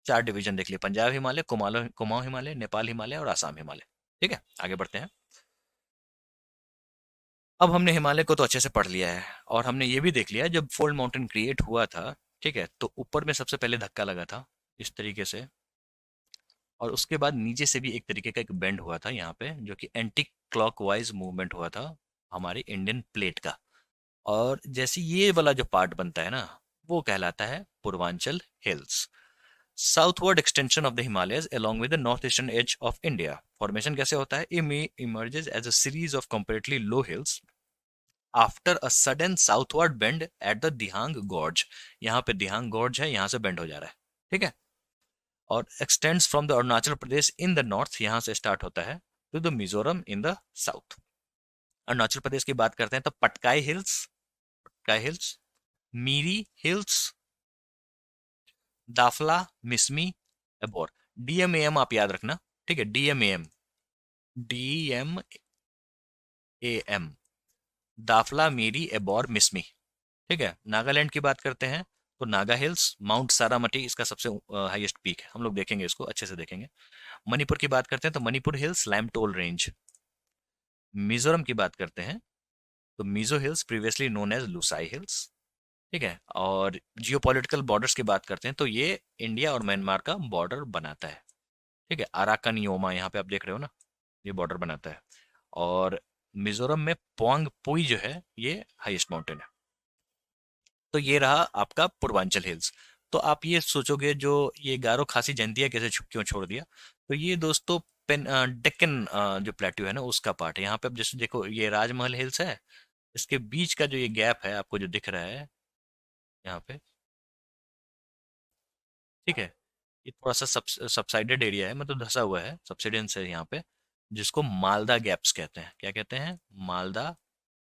चार डिवीजन देख लिए। पंजाब हिमालय, कुमाऊं हिमालय, नेपाल हिमालय और आसाम हिमालय। ठीक है, आगे बढ़ते हैं। अब हमने हिमालय को तो अच्छे से पढ़ लिया है, और हमने ये भी देख लिया जब फोल्ड माउंटेन क्रिएट हुआ था। ठीक है, तो ऊपर में सबसे पहले धक्का लगा था इस तरीके से, और उसके बाद नीचे से भी एक तरीके का एक बेंड हुआ था यहाँ पे, जो कि एंटी क्लॉकवाइज मूवमेंट हुआ था हमारी इंडियन प्लेट का। और जैसे ये वाला जो पार्ट बनता है ना, वो कहलाता है Purvanchal hills. Southward extension of the Himalayas along with the northeastern edge of India. Formation कैसे होता है, emerges as a series of comparatively low hills after a sudden southward bend at the Dihang Gorge. यहाँ पे दिहांग gorge है, यहाँ से bend हो जा रहा है। ठीक है, और extends from the Arunachal Pradesh in the north, यहाँ से स्टार्ट होता है, to the Mizoram in the south. Arunachal Pradesh की बात करते हैं तो Patkai hills, Miri hills, Dafla, Mishmi, Abor. DMM आप याद रखना। ठीक है, डीएमएम, डीएमएएम, दाफला, मीरी, एबोर, मिसमी। ठीक है, नागालैंड की बात करते हैं तो नागा हिल्स, माउंट सारामती इसका सबसे हाईएस्ट पीक है, हम लोग देखेंगे इसको अच्छे से देखेंगे। मणिपुर की बात करते हैं तो मणिपुर हिल्स, लैमटोल रेंज। मिजोरम की बात करते हैं तो Mizo hills previously known as Lushai hills. ठीक है, और जियोपॉलिटिकल बॉर्डर्स की बात करते हैं तो ये इंडिया और म्यांमार का बॉर्डर बनाता है। ठीक है, अराकन योमा यहाँ पे आप देख रहे हो ना, ये बॉर्डर बनाता है। और मिजोरम में पोंग पुई जो है ये हाईएस्ट माउंटेन है। तो ये रहा आपका पूर्वांचल हिल्स। तो आप ये सोचोगे जो ये गारो खासी जयंतिया कैसे क्यों छोड़ दिया, तो ये दोस्तों डेक्कन जो प्लेट्यू है ना उसका पार्ट है। यहाँ पे अब जैसे देखो ये राजमहल हिल्स है, इसके बीच का जो ये गैप है आपको जो दिख रहा है यहाँ पे, ठीक है, ये थोड़ा सा सबसाइडेड एरिया है, मतलब धसा हुआ है, सबसिडेंस है यहाँ पे, जिसको मालदा गैप्स कहते हैं। क्या कहते हैं? मालदा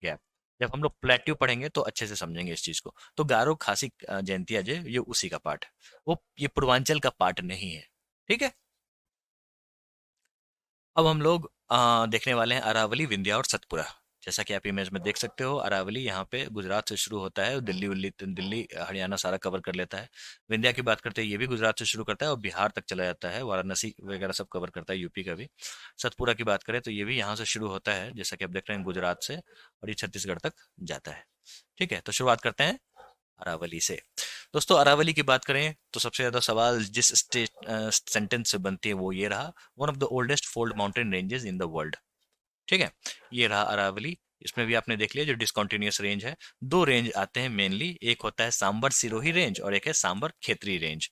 गैप। जब हम लोग प्लेट्यू पढ़ेंगे तो अच्छे से समझेंगे इस चीज को। तो गारो खासी जयंतिया जो ये उसी का पार्ट है, वो ये पूर्वांचल का पार्ट नहीं है। ठीक है, अब हम लोग देखने वाले हैं अरावली, विंध्या और सतपुरा। जैसा कि आप इमेज में देख सकते हो, अरावली यहाँ पे गुजरात से शुरू होता है और दिल्ली हरियाणा सारा कवर कर लेता है। विंध्या की बात करते हैं, ये भी गुजरात से शुरू करता है और बिहार तक चला जाता है, वाराणसी वगैरह सब कवर करता है, यूपी का भी। सतपुरा की बात करें तो ये भी यहाँ से शुरू होता है, जैसा कि आप देख रहे हैं गुजरात से, और ये छत्तीसगढ़ तक जाता है। ठीक है, तो शुरुआत करते हैं अरावली से। दोस्तों अरावली की बात करें तो सबसे ज्यादा सवाल जिस स्टेट सेंटेंस से बनती है वो ये रहा, one of the oldest fold mountain ranges in the world. ठीक है, ये रहा अरावली। इसमें भी आपने देख लिया जो डिसकंटिन्यूअस रेंज है। दो रेंज आते हैं मेनली, एक होता है सांबर सिरोही रेंज और एक है सांबर खेतरी रेंज।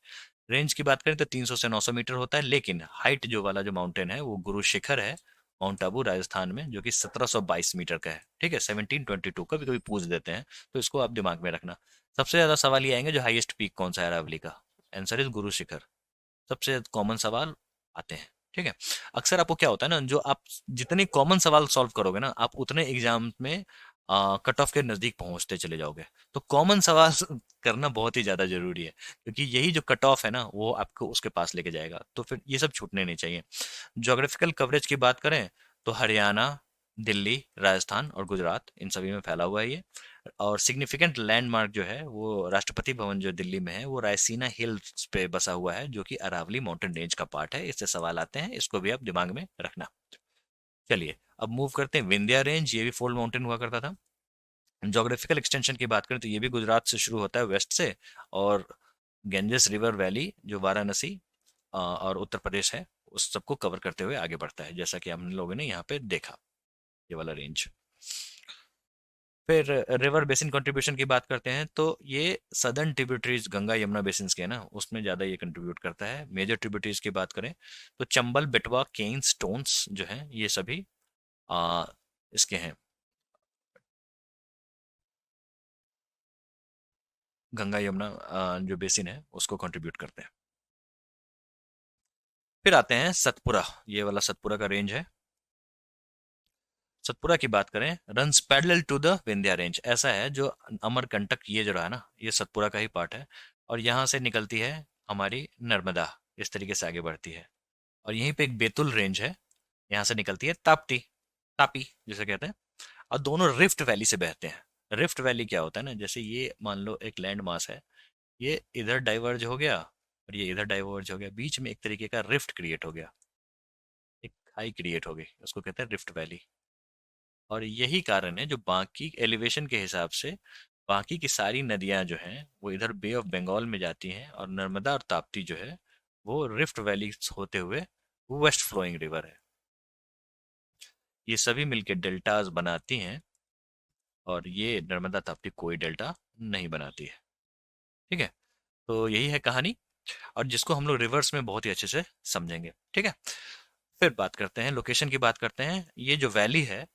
रेंज की बात करें तो 300 से 900 मीटर होता है, लेकिन हाइट जो वाला जो माउंटेन है वो गुरु शिखर है, माउंट आबू राजस्थान में, जो कि 1722 मीटर का है। ठीक है, 1722, कभी कभी पूछ देते हैं, तो इसको आप दिमाग में रखना। सबसे ज्यादा सवाल ये आएंगे जो हाईएस्ट पीक कौन सा है अरावली का, आंसर इज गुरु शिखर। सबसे कॉमन सवाल आते हैं। ठीक है, अक्सर आपको क्या होता है ना, जो आप जितने कॉमन सवाल सॉल्व करोगे ना, आप उतने एग्जाम में कट ऑफ के नजदीक पहुंचते चले जाओगे। तो कॉमन सवाल करना बहुत ही ज्यादा जरूरी है, क्योंकि यही जो कट ऑफ है ना वो आपको उसके पास लेके जाएगा, तो फिर ये सब छूटने नहीं चाहिए। ज्योग्राफिकल कवरेज की बात करें तो हरियाणा, दिल्ली, राजस्थान और गुजरात, इन सभी में फैला हुआ है ये। और सिग्निफिकेंट लैंडमार्क जो है वो राष्ट्रपति भवन जो दिल्ली में है वो रायसीना हिल्स पे बसा हुआ है, जो कि अरावली माउंटेन रेंज का पार्ट है। इससे सवाल आते हैं, इसको भी आप दिमाग में रखना। चलिए अब मूव करते हैं विंध्या रेंज, ये भी फोल्ड माउंटेन हुआ करता था। जोग्राफिकल एक्सटेंशन की बात करें तो ये भी गुजरात से शुरू होता है वेस्ट से, और गेंजेस रिवर वैली जो वाराणसी और उत्तर प्रदेश है उस सबको कवर करते हुए आगे बढ़ता है, जैसा कि हम लोगों ने यहाँ पे देखा, ये वाला रेंज। फिर रिवर बेसिन कंट्रीब्यूशन की बात करते हैं तो ये southern tributaries Ganga Yamuna basin के है ना, उसमें ज़्यादा ये कंट्रीब्यूट करता है। मेजर ट्रिब्यूटरीज की बात करें तो चंबल, बेटवा, केन, स्टोन्स जो हैं ये सभी आ, इसके हैं, गंगा यमुना जो बेसिन है उसको कंट्रीब्यूट करते हैं। फिर आते हैं सतपुरा, ये वाला सतपुरा का रेंज है। सतपुरा की बात करें, runs parallel to the Vindhya range, ऐसा है जो अमरकंटक ये जो रहा है ना ये सतपुरा का ही पार्ट है, और यहाँ से निकलती है हमारी नर्मदा, इस तरीके से आगे बढ़ती है। और यहीं पे एक बेतुल रेंज है, यहाँ से निकलती है ताप्ती, तापी जिसे कहते हैं, और दोनों रिफ्ट वैली से बहते हैं। रिफ्ट वैली क्या होता है ना, जैसे ये मान लो एक लैंड मास है, ये इधर डाइवर्ज हो गया और ये इधर डाइवर्ज हो गया, बीच में एक तरीके का रिफ्ट क्रिएट हो गया, एक खाई क्रिएट हो गई, उसको कहते हैं रिफ्ट वैली। और यही कारण है जो बाकी एलिवेशन के हिसाब से बाकी की सारी नदियां जो हैं वो इधर बे ऑफ बंगाल में जाती हैं, और नर्मदा और ताप्ती जो है वो रिफ्ट वैली होते हुए वेस्ट फ्लोइंग रिवर है। ये सभी मिलके डेल्टाज बनाती हैं, और ये नर्मदा ताप्ती कोई डेल्टा नहीं बनाती है। ठीक है, तो यही है कहानी, और जिसको हम लोग रिवर्स में बहुत ही अच्छे से समझेंगे। ठीक है, फिर बात करते हैं लोकेशन की, बात करते हैं ये जो वैली है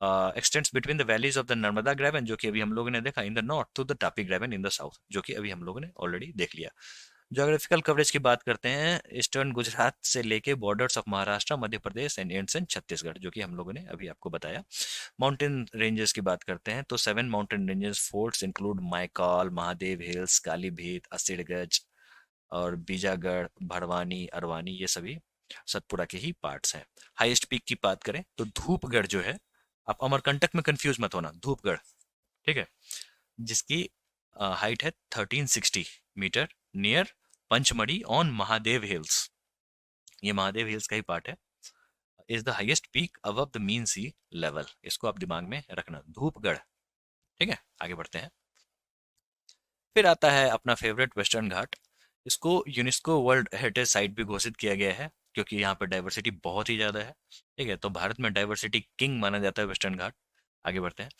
extends between the valleys of the Narmada graben, जो कि अभी हम लोगों ने देखा, in the north to the Tapi graben in the south, जो कि अभी हम लोगों ने ऑलरेडी देख लिया। ज्योग्राफिकल कवरेज की बात करते हैं, ईस्टर्न गुजरात से लेके borders of Maharashtra, Madhya Pradesh and ends in Chhattisgarh, जो कि हम लोगों ने अभी आपको बताया। माउंटेन रेंजेस की बात करते हैं तो 7 mountain ranges forts include Maikal, Mahadeo hills, Kalibhit, Asirganj और बीजागढ़, भड़वानी, अरवानी, ये सभी सतपुरा के ही पार्ट्स हैं। हाईएस्ट पीक की बात करें तो धूपगढ़ जो है, आप अमरकंटक में कंफ्यूज मत होना, धूपगढ़, ठीक है, जिसकी हाइट है 1360 metre, near Pachmarhi on Mahadev hills, ये महादेव हिल्स का ही पार्ट है। Is the highest peak above the mean sea level. इसको आप दिमाग में रखना, धूपगढ़। ठीक है, आगे बढ़ते हैं। फिर आता है अपना फेवरेट वेस्टर्न घाट। इसको यूनेस्को वर्ल्ड हेरिटेज साइट भी घोषित किया गया है, क्योंकि यहाँ पे डाइवर्सिटी बहुत ही ज़्यादा है। ठीक है, तो भारत में डाइवर्सिटी किंग माना जाता है वेस्टर्न घाट। आगे बढ़ते हैं।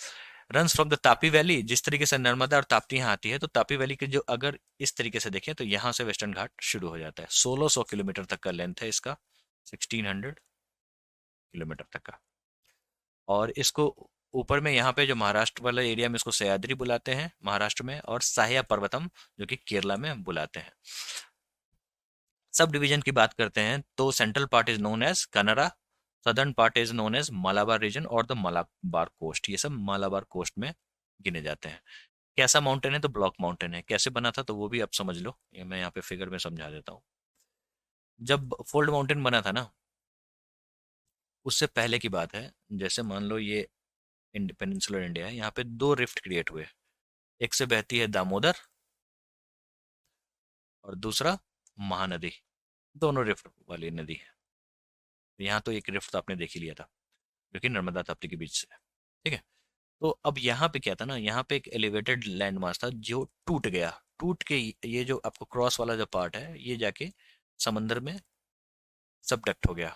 Runs from the Tapi valley, जिस तरीके से नर्मदा और ताप्ती यहाँ आती है, तो तापी वैली के जो अगर इस तरीके से देखें तो यहाँ से वेस्टर्न घाट शुरू हो जाता है। 1600 किलोमीटर तक का लेंथ है इसका, 1600 किलोमीटर तक का। और इसको ऊपर में यहाँ पे जो महाराष्ट्र वाला एरिया में इसको सह्याद्री बुलाते हैं महाराष्ट्र में, और साह्या पर्वतम जो कि केरला में बुलाते हैं। सब डिवीजन की बात करते हैं तो central part is known as Kanara, southern part is known as Malabar region और द मालाबार कोस्ट। ये सब मालाबार कोस्ट में गिने जाते हैं। कैसा माउंटेन है? तो ब्लॉक माउंटेन है। कैसे बना था तो वो भी आप समझ लो, ये मैं यहाँ पे फिगर में समझा देता हूँ। जब फोल्ड माउंटेन बना था ना, उससे पहले की बात है। जैसे मान लो ये पेनिनसुलर इंडिया है, यहाँ पे दो रिफ्ट क्रिएट हुए। एक से बहती है दामोदर और दूसरा महानदी, दोनों रिफ्ट वाली नदी है। यहाँ तो एक रिफ्ट तो आपने देख ही लिया था, जो कि नर्मदा ताप्ती के बीच से है। ठीक है, तो अब यहाँ पे क्या था ना, यहाँ पे एक एलिवेटेड लैंड मास था जो टूट गया। टूट के ये जो आपको क्रॉस वाला जो पार्ट है, ये जाके समंदर में सबडक्ट हो गया।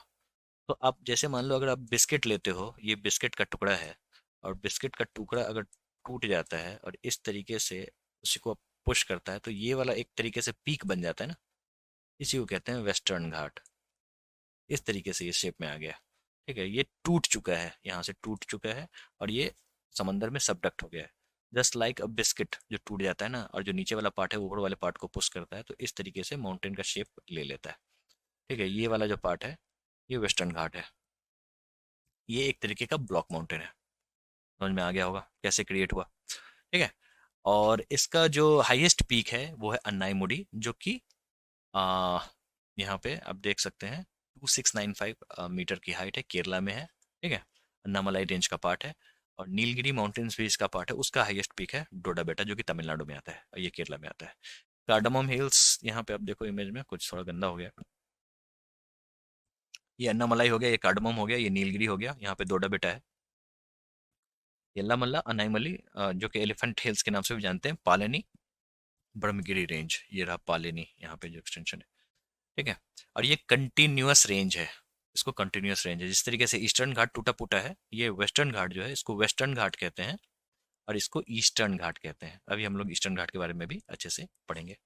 तो आप जैसे मान लो, अगर आप बिस्किट लेते हो, ये बिस्किट का टुकड़ा है, और बिस्किट का टुकड़ा अगर टूट जाता है और इस तरीके से उसी को पुश करता है, तो ये वाला एक तरीके से पीक बन जाता है ना, इसी को कहते हैं वेस्टर्न घाट। इस तरीके से ये शेप में आ गया। ठीक है, ये टूट चुका है, यहाँ से टूट चुका है, और ये समंदर में सबडक्ट हो गया है। जस्ट लाइक अ बिस्किट जो टूट जाता है ना, और जो नीचे वाला पार्ट है ऊपर वाले पार्ट को पुश करता है, तो इस तरीके से माउंटेन का शेप ले लेता है। ठीक है, ये वाला जो पार्ट है, ये वेस्टर्न घाट है। ये एक तरीके का ब्लॉक माउंटेन है। समझ में आ गया होगा कैसे क्रिएट हुआ। ठीक है, और इसका जो हाईएस्ट पीक है वो है अन्नाईमुडी, जो कि आ, यहाँ पे आप देख सकते हैं 2695 मीटर की हाइट है, केरला में है। ठीक है, अन्नामलाई रेंज का पार्ट है। और नीलगिरी माउंटेन्स भी इसका पार्ट है। उसका हाईएस्ट पीक है डोडा बेटा, जो कि तमिलनाडु में आता है, और ये केरला में आता है। कार्डमम हिल्स, यहाँ पे आप देखो इमेज में, कुछ थोड़ा गंदा हो गया। ये अन्नामलाई हो गया, ये कार्डमम हो गया, ये नीलगिरी हो गया, यहाँ पे डोडा बेटा है। येल्लामल्ला, अनाईमली, जो कि एलिफेंट हिल्स के नाम से भी जानते हैं, पालेनी, ब्रह्मगिरी रेंज, ये रहा पालेनी, यहाँ पे जो एक्सटेंशन है। ठीक है, और ये कंटिन्यूअस रेंज है। इसको कंटिन्यूअस रेंज है। जिस तरीके से ईस्टर्न घाट टूटा फूटा है, ये वेस्टर्न घाट जो है, इसको वेस्टर्न घाट कहते हैं, और इसको ईस्टर्न घाट कहते हैं। अभी हम लोग ईस्टर्न घाट के बारे में भी अच्छे से पढ़ेंगे।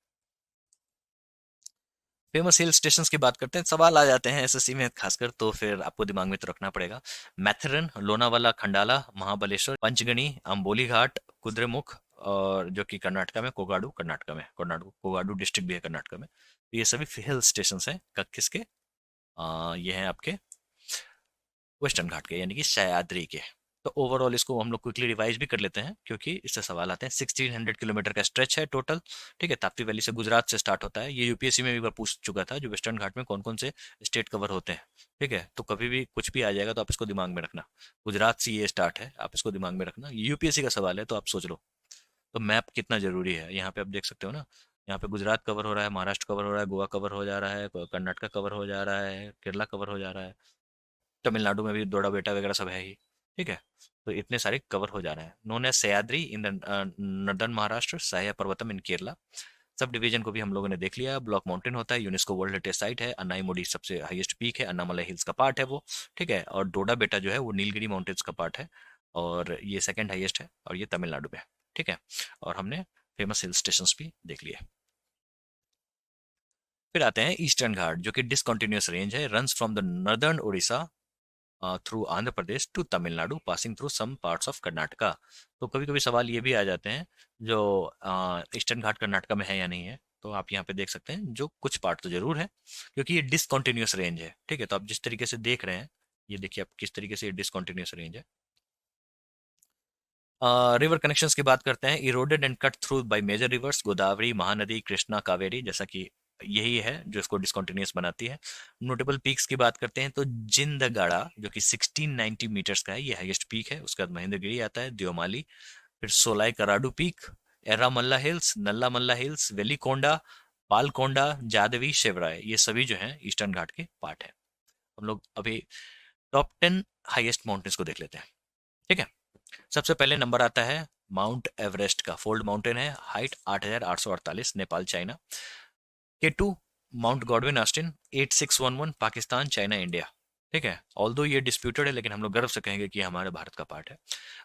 फेमस हिल स्टेशन की बात करते हैं। सवाल आ जाते हैं एसएससी में खासकर, तो फिर आपको दिमाग में तो रखना पड़ेगा। मैथरन, लोनावाला, खंडाला, महाबलेश्वर, पंचगनी, अम्बोली घाट, कुद्रेमुख, और जो कि कर्नाटका में, कोगाडू कर्नाटका में, कर्नाटक कोगाडू डिस्ट्रिक्ट भी है कर्नाटका में। तो ये सभी हिल स्टेशन हैं किसके, ये हैं आपके वेस्टर्न घाट के, यानी कि सह्याद्री के। तो ओवरऑल इसको हम लोग क्विकली रिवाइज भी कर लेते हैं, क्योंकि इससे सवाल आते हैं। 1600 किलोमीटर का स्ट्रेच है टोटल। ठीक है, ताप्ती वैली से गुजरात से स्टार्ट होता है। ये यूपीएससी में भी एक बार पूछ चुका था, जो वेस्टर्न घाट में कौन कौन से स्टेट कवर होते हैं। ठीक है, तो कभी भी कुछ भी आ जाएगा तो आप इसको दिमाग में रखना। गुजरात से ये स्टार्ट है, आप इसको दिमाग में रखना। यूपीएससी का सवाल है तो आप सोच लो तो मैप कितना जरूरी है। यहाँ पे आप देख सकते हो ना, यहाँ पे गुजरात कवर हो रहा है, महाराष्ट्र कवर हो रहा है, गोवा कवर हो जा रहा है, कर्नाटका कवर हो जा रहा है, केरला कवर हो जा रहा है, तमिलनाडु में भी दोड़ा बेटा वगैरह सब है ही। ठीक है, तो इतने सारे कवर हो जा रहे हैं। Known as Sahyadri in the northern Maharashtra, Sahya Parvatam in Kerala. Sub division को भी हम लोगों ने देख लिया। ब्लॉक माउंटेन होता है, यूनेस्को वर्ल्ड हेरिटेज साइट है। अन्नाईमुडी सबसे हाईएस्ट पीक है, अन्नामलाई हिल्स का पार्ट है वो। ठीक है, और डोडा बेटा जो है वो नीलगिरी माउंटेन्स का पार्ट है, और ये सेकंड हाईएस्ट है, और ये तमिलनाडु में है। ठीक है, और हमने फेमस हिल स्टेशन भी देख लिए। फिर आते हैं ईस्टर्न घाट, जो कि डिसकंटिन्यूअस रेंज है, runs from the northern Orissa through Andhra Pradesh to Tamil Nadu, passing through some parts of Karnataka. तो कभी कभी सवाल ये भी आ जाते हैं, जो ईस्टर्न घाट कर्नाटका में है या नहीं है। तो आप यहाँ पे देख सकते हैं, जो कुछ पार्ट तो जरूर है, क्योंकि ये डिसकंटिन्यूअस रेंज है। ठीक है, तो आप जिस तरीके से देख रहे हैं, ये देखिए आप किस तरीके से ये डिसकंटिन्यूअस रेंज है। रिवर कनेक्शंस की बात करते हैं। Eroded and cut through by major rivers, Godavari, Mahanadi, Krishna, Kaveri, जैसा कि यही है जो इसको डिसकंटिन्यूअस बनाती है। नोटेबल पीक्स की बात करते हैं तो जिंदगाड़ा, जो कि 1690 मीटर्स का है, ये हाईएस्ट पीक है। उसके बाद महेंद्रगिरी आता है, देवमाली, फिर सोलाई कराडू पीक, एर्रामल्ला हिल्स, नल्ला मल्ला हिल्स, वेलिकोंडा, पालकोंडा, जादवी, शिवराय, ये सभी जो हैं ईस्टर्न घाट के पार्ट है। हम लोग अभी टॉप 10 हाईएस्ट माउंटेन्स को देख लेते हैं। ठीक है, सबसे पहले नंबर आता है माउंट एवरेस्ट का। फोल्ड माउंटेन है, height 8,848, Nepal China. K two Mount Godwin Austen 8611, Pakistan China India. ठीक है, ऑल्दो ये डिस्प्यूटेड है लेकिन हम लोग गर्व से कहेंगे कि हमारे भारत का पार्ट है।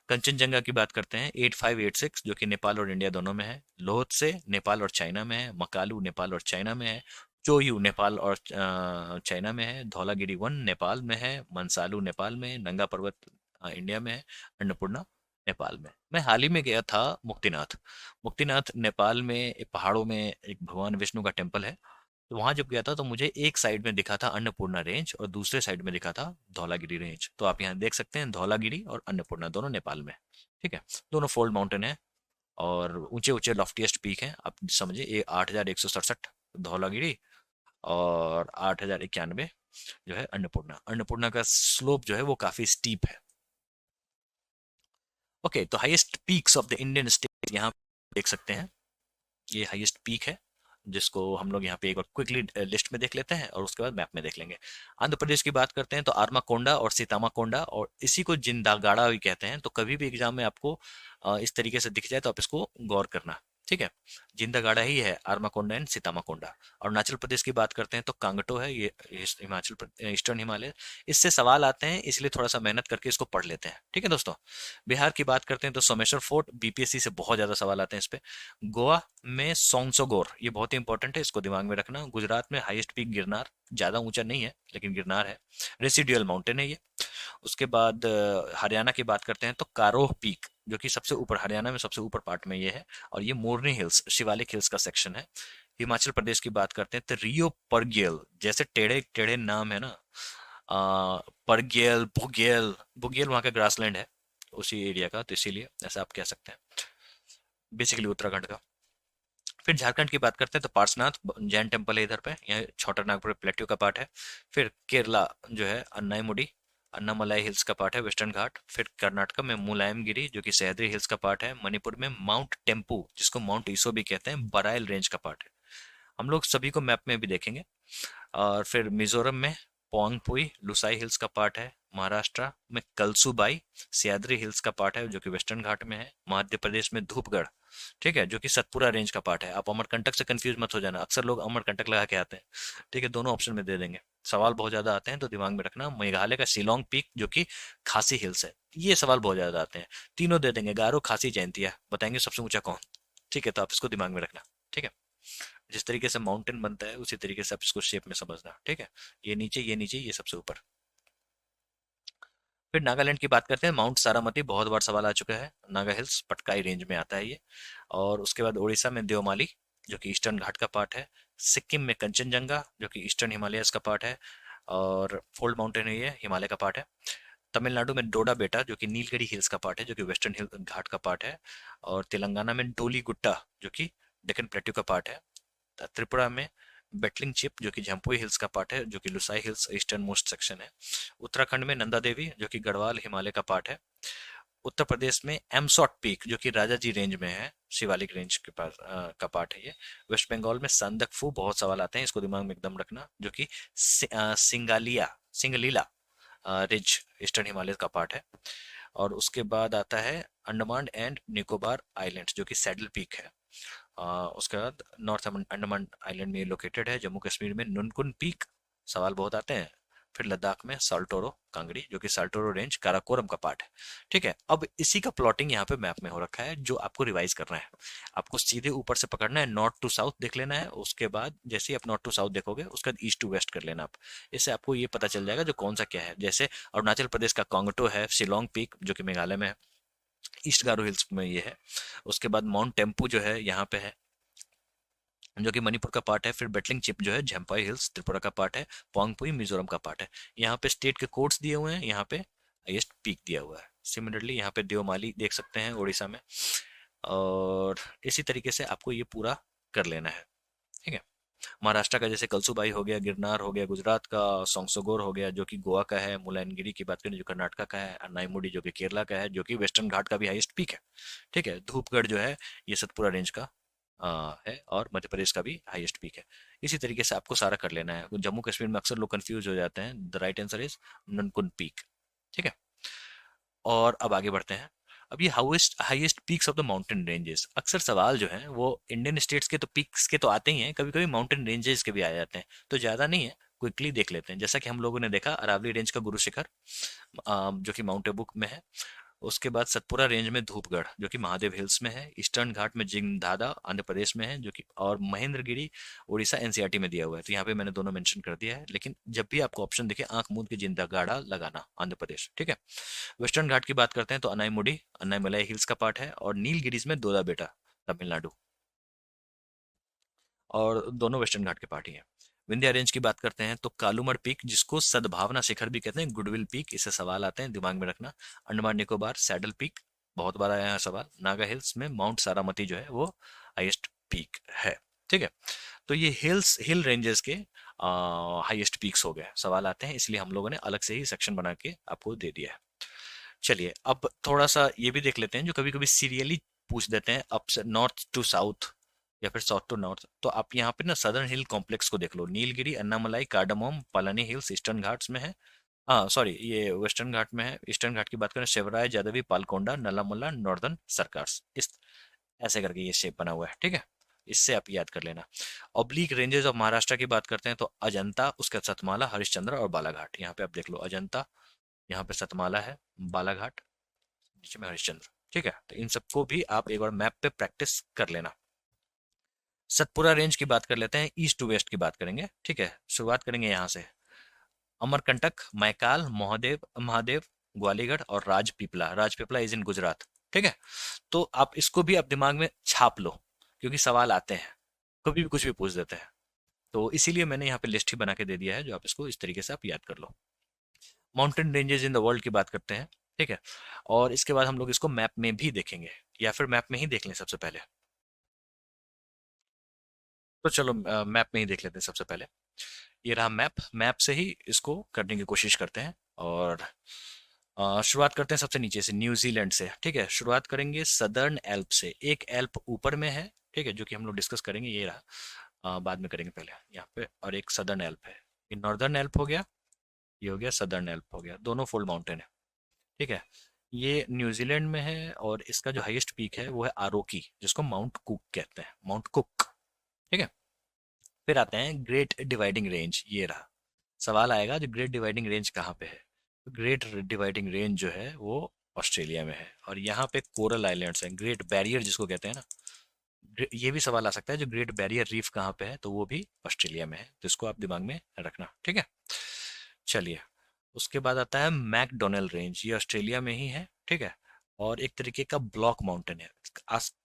कंचनजंगा की बात करते हैं 8586, जो कि नेपाल और इंडिया दोनों में है। लोहत्से नेपाल और चाइना में है। मकालू नेपाल और चाइना में है। चोयू नेपाल और चाइना में है। धौलागिरी 1 नेपाल में है। मनसालू नेपाल में है। नंगा पर्वत इंडिया में है। अन्नपूर्णा नेपाल में। मैं हाल ही में गया था मुक्तिनाथ। मुक्तिनाथ नेपाल में एक पहाड़ों में एक भगवान विष्णु का टेम्पल है। तो वहां जब गया था तो मुझे एक साइड में दिखा था अन्नपूर्णा रेंज और दूसरे साइड में दिखा था धौलागिरी रेंज। तो आप यहाँ देख सकते हैं धौलागिरी और अन्नपूर्णा दोनों नेपाल में। ठीक है, दोनों फोल्ड माउंटेन है और ऊंचे ऊंचे लॉफ्टीएस्ट पीक हैं। आप समझिए ये 8,167 धौलागिरी और 8,091 जो है अन्नपूर्णा। अन्नपूर्णा का स्लोप जो है वो काफी स्टीप है। ओके, तो highest peaks of the Indian state यहाँ देख सकते हैं। ये हाईएस्ट पीक है जिसको हम लोग यहाँ पे एक बार क्विकली लिस्ट में देख लेते हैं और उसके बाद मैप में देख लेंगे। आंध्र प्रदेश की बात करते हैं तो आर्माकोंडा और सीतामाकोंडा, और इसी को जिंदागाड़ा भी कहते हैं। तो कभी भी एग्जाम में आपको इस तरीके से दिख जाए तो आप इसको गौर करना। ठीक है, जिंदागाड़ा ही है आर्माकोंडा एंड सीतामाकोंडा। और अरुणाचल प्रदेश की बात करते हैं तो कांगटो है, ये ईस्टर्न हिमालय। इससे सवाल आते हैं इसलिए थोड़ा सा मेहनत करके इसको पढ़ लेते हैं। ठीक है दोस्तों, बिहार की बात करते हैं तो सोमेश्वर फोर्ट, बीपीएससी से बहुत ज्यादा सवाल आते हैं इस पे। गोवा में सोंगसोगोर, ये बहुत ही इंपॉर्टेंट है, इसको दिमाग में रखना। गुजरात में हाईएस्ट पीक गिरनार, ज्यादा ऊंचा नहीं है लेकिन गिरनार है, रेसिडुअल माउंटेन है ये। उसके बाद हरियाणा की बात करते हैं तो कारोह पीक, जो कि सबसे ऊपर हरियाणा में सबसे ऊपर पार्ट में ये है, और ये मोरनी हिल्स शिवालिक हिल्स का सेक्शन है। हिमाचल प्रदेश की बात करते हैं तो रियो परग्याल, जैसे टेढ़े टेढ़े नाम है ना, परग्याल, बुग्याल। बुग्याल वहाँ का ग्रासलैंड है उसी एरिया का, तो इसीलिए ऐसा आप कह सकते हैं, बेसिकली उत्तराखंड का। फिर झारखंड की बात करते हैं तो पार्सनाथ जैन टेम्पल है इधर पे, यहाँ छोटा नागपुर प्लेट्यू का पार्ट है। फिर केरला जो है अन्नाईमुडी, अन्नामलाई हिल्स का पार्ट है, वेस्टर्न घाट। फिर कर्नाटक में मुलायमगिरी जो कि सह्याद्री हिल्स का पार्ट है। मणिपुर में माउंट टेम्पू, जिसको माउंट ईसो भी कहते हैं, बराइल रेंज का पार्ट है। हम लोग सभी को मैप में भी देखेंगे। और फिर मिजोरम में पोंगपुई लुसाई हिल्स का पार्ट है। महाराष्ट्र में कलसुबाई सह्याद्री हिल्स का पार्ट है जो कि वेस्टर्न घाट में है। मध्य प्रदेश में धूपगढ़, ठीक है, जो कि सतपुरा रेंज का पार्ट है। आप अमरकंटक से कंफ्यूज मत हो जाना, अक्सर लोग अमरकंटक लगा के आते हैं। ठीक है, दोनों ऑप्शन में दे देंगे, सवाल बहुत ज्यादा आते हैं तो दिमाग में रखना। मेघालय का शिलोंग पीक जो कि खासी हिल्स है, ये सवाल बहुत ज्यादा आते हैं। तीनों दे देंगे, गारो खासी जयंतिया, बताएंगे सबसे ऊंचा कौन। ठीक है, तो आप इसको दिमाग में रखना। ठीक है, जिस तरीके से माउंटेन बनता है उसी तरीके से आप इसको शेप में समझना। ठीक है, ये नीचे, ये नीचे, ये सबसे ऊपर। फिर नागालैंड की बात करते हैं, माउंट सारामती, बहुत बार सवाल आ चुका है। नागा हिल्स पटकाई रेंज में आता है ये। और उसके बाद उड़ीसा में देवमाली जो कि ईस्टर्न घाट का पार्ट है। सिक्किम में कंचनजंगा जो कि ईस्टर्न हिमालयस का पार्ट है और फोल्ड माउंटेन है, ये हिमालय का पार्ट है। तमिलनाडु में डोडा बेटा जो कि नीलगिरी हिल्स का पार्ट है, जो कि वेस्टर्न हिल घाट का पार्ट है। और तेलंगाना में डोली गुट्टा जो कि डेक्कन प्लेट्यू का पार्ट है। त्रिपुरा में बेटलिंग चिप जो कि झम्पुई हिल्स का पार्ट है, जो कि Lushai hills eastern most section है। उत्तराखंड में नंदा देवी जो कि गढ़वाल हिमालय का पार्ट है। उत्तर प्रदेश में एमसॉट पीक जो कि राजा जी रेंज में है, शिवालिक रेंज के पास का पार्ट है ये। वेस्ट बंगाल में संदकफू, बहुत सवाल आते हैं, इसको दिमाग में एकदम रखना, जो कि सिंगलीला रिज ईस्टर्न हिमालय का पार्ट है। और उसके बाद आता है अंडमान एंड निकोबार आइलैंड जो कि सैडल पीक है। उसके बाद नॉर्थ अंडमान आइलैंड में लोकेटेड है। जम्मू कश्मीर में नुनकुन पीक, सवाल बहुत आते हैं। फिर लद्दाख में साल्टोरो कांगड़ी जो कि साल्टोरो रेंज काराकोरम का पार्ट है। ठीक है, अब इसी का प्लॉटिंग यहाँ पे मैप में हो रखा है जो आपको रिवाइज करना है। आपको सीधे ऊपर से पकड़ना है, नॉर्थ टू साउथ देख लेना है। उसके बाद जैसे ही आप नॉर्थ टू साउथ देखोगे उसके बाद ईस्ट टू वेस्ट कर लेना आप। इससे आपको ये पता चल जाएगा जो कौन सा क्या है। जैसे अरुणाचल प्रदेश का कांगटो है, शिलोंग पीक जो कि मेघालय में है, ईस्ट गारो हिल्स में ये है। उसके बाद माउंट टेम्पू जो है यहाँ पे है, जो कि मणिपुर का पार्ट है। फिर बेटलिंग चिप जो है झम्पाई हिल्स त्रिपुरा का पार्ट है। पोंगपुई मिजोरम का पार्ट है। यहाँ पे स्टेट के कोड्स दिए हुए हैं, यहाँ पे हाईएस्ट पीक दिया हुआ है। सिमिलरली यहाँ पे देवमाली देख सकते हैं उड़ीसा में। और इसी तरीके से आपको ये पूरा कर लेना है। ठीक है, महाराष्ट्र का जैसे कलसुबाई हो गया, गिरनार हो गया, गुजरात का सोंगसोगोर हो गया जो कि गोवा का है, मुलायनगिरी की बात करें जो कर्नाटक का है, अन्नाईमुडी जो कि केरला का है, जो कि वेस्टर्न घाट का भी हाईएस्ट पीक है। ठीक है, धूपगढ़ जो है ये सतपुरा रेंज का है और मध्य प्रदेश का भी हाईएस्ट पीक है। इसी तरीके से आपको सारा कर लेना है। जम्मू कश्मीर में अक्सर लोग कंफ्यूज हो जाते हैं। The right answer is Nunkun peak. ठीक है, और अब आगे बढ़ते हैं। अब ये highest highest peaks of the mountain ranges, अक्सर सवाल जो है वो इंडियन स्टेट्स के तो पीक्स के तो आते ही हैं, कभी कभी माउंटेन रेंजेस के भी आ जाते हैं, तो ज़्यादा नहीं है, क्विकली देख लेते हैं। जैसा कि हम लोगों ने देखा अरावली रेंज का गुरु शिखर, जो कि माउंट आबू में है। उसके बाद सतपुरा रेंज में धूपगढ़ जो कि महादेव हिल्स में है। ईस्टर्न घाट में जिंदादा आंध्र प्रदेश में है जो कि, और महेंद्रगिरी उड़ीसा एनसीईआरटी में दिया हुआ है। तो यहाँ पे मैंने दोनों मेंशन कर दिया है, लेकिन जब भी आपको ऑप्शन दिखे आंख मूंद के जिंदागाड़ा लगाना, आंध्र प्रदेश। ठीक है, वेस्टर्न घाट की बात करते हैं तो अनाईमुडी अनाईमलाई हिल्स का पार्ट है, और नीलगिरीज में दोदा बेटा तमिलनाडु, और दोनों वेस्टर्न घाट के पार्ट ही हैं। विंध्या रेंज की बात करते हैं तो कालूमर पीक जिसको सद्भावना शिखर भी कहते हैं, गुडविल पीक, इससे सवाल आते हैं, दिमाग में रखना। अंडमान निकोबार सैडल पीक, बहुत बार आया है सवाल। नागा हिल्स में माउंट सारामती जो है वो हाईएस्ट पीक है। ठीक है, तो ये हिल रेंजेस के हाईएस्ट पीक्स हो गए, सवाल आते हैं, इसलिए हम लोगों ने अलग से ही सेक्शन बना के आपको दे दिया है। चलिए अब थोड़ा सा ये भी देख लेते हैं जो कभी कभी सीरियली पूछ देते हैं, अप से नॉर्थ टू साउथ या फिर साउथ टू नॉर्थ। तो आप यहाँ पे ना सदर्न हिल कॉम्प्लेक्स को देख लो, नीलगिरी अन्नामलाई कार्डामोम पलानी हिल्स ईस्टर्न घाट्स में है। हाँ सॉरी, ये वेस्टर्न घाट में है। ईस्टर्न घाट की बात करें शिवराय जादवी पालकोंडा नल्लामुल्ला नॉर्दर्न सरकार्स, इस ऐसे करके ये शेप बना हुआ है। ठीक है, इससे आप याद कर लेना। ऑब्लिक रेंजेस ऑफ महाराष्ट्र की बात करते हैं तो अजंता, उसके बाद सतमाला, हरिश्चंद्र और बालाघाट। यहाँ पे आप देख लो अजंता, यहाँ पे सतमाला है, बालाघाट, नीचे में हरिश्चंद्र। ठीक है, तो इन सबको भी आप एक बार मैप पे प्रैक्टिस कर लेना। सतपुरा रेंज की बात कर लेते हैं, ईस्ट टू वेस्ट की बात करेंगे। ठीक है, शुरुआत करेंगे यहाँ से। अमरकंटक, मैकाल, महादेव महादेव, ग्वालीगढ़ और राजपीपला। Rajpipla is in Gujarat. ठीक है, तो आप इसको भी आप दिमाग में छाप लो, क्योंकि सवाल आते हैं, कभी भी कुछ भी पूछ देते हैं। तो इसीलिए मैंने यहाँ पे लिस्ट ही बना के दे दिया है, जो आप इसको इस तरीके से आप याद कर लो। Mountain ranges in the world की बात करते हैं। ठीक है, और इसके बाद हम लोग इसको मैप में भी देखेंगे, या फिर मैप में ही देख लें सबसे पहले। तो चलो मैप में ही देख लेते हैं सबसे पहले। ये रहा मैप, मैप से ही इसको करने की कोशिश करते हैं। और शुरुआत करते हैं सबसे नीचे से, न्यूजीलैंड से। ठीक है, शुरुआत करेंगे सदर्न एल्प से। एक एल्प ऊपर में है, ठीक है, जो कि हम लोग डिस्कस करेंगे, ये रहा। बाद में करेंगे पहले यहाँ पे। और एक सदर्न एल्प है, ये नॉर्दर्न एल्प हो गया, ये हो गया सदर्न एल्प हो गया, दोनों फुल माउंटेन है। ठीक है, ये न्यूजीलैंड में है, और इसका जो हाईएस्ट पीक है वो है आरोकी, जिसको माउंट कुक कहते हैं, माउंट कुक। ठीक है, फिर आते हैं ग्रेट डिवाइडिंग रेंज, ये रहा। सवाल आएगा जो ग्रेट डिवाइडिंग रेंज कहाँ पे है। ग्रेट डिवाइडिंग रेंज जो है वो ऑस्ट्रेलिया में है, और यहाँ पे कोरल आइलैंड्स हैं, ग्रेट बैरियर जिसको कहते हैं ना। ये भी सवाल आ सकता है जो ग्रेट बैरियर रीफ कहाँ पे है, तो वो भी ऑस्ट्रेलिया में है, तो इसको आप दिमाग में रखना। ठीक है, चलिए उसके बाद आता है मैकडोनल रेंज, ये ऑस्ट्रेलिया में ही है। ठीक है, और एक तरीके का ब्लॉक माउंटेन है।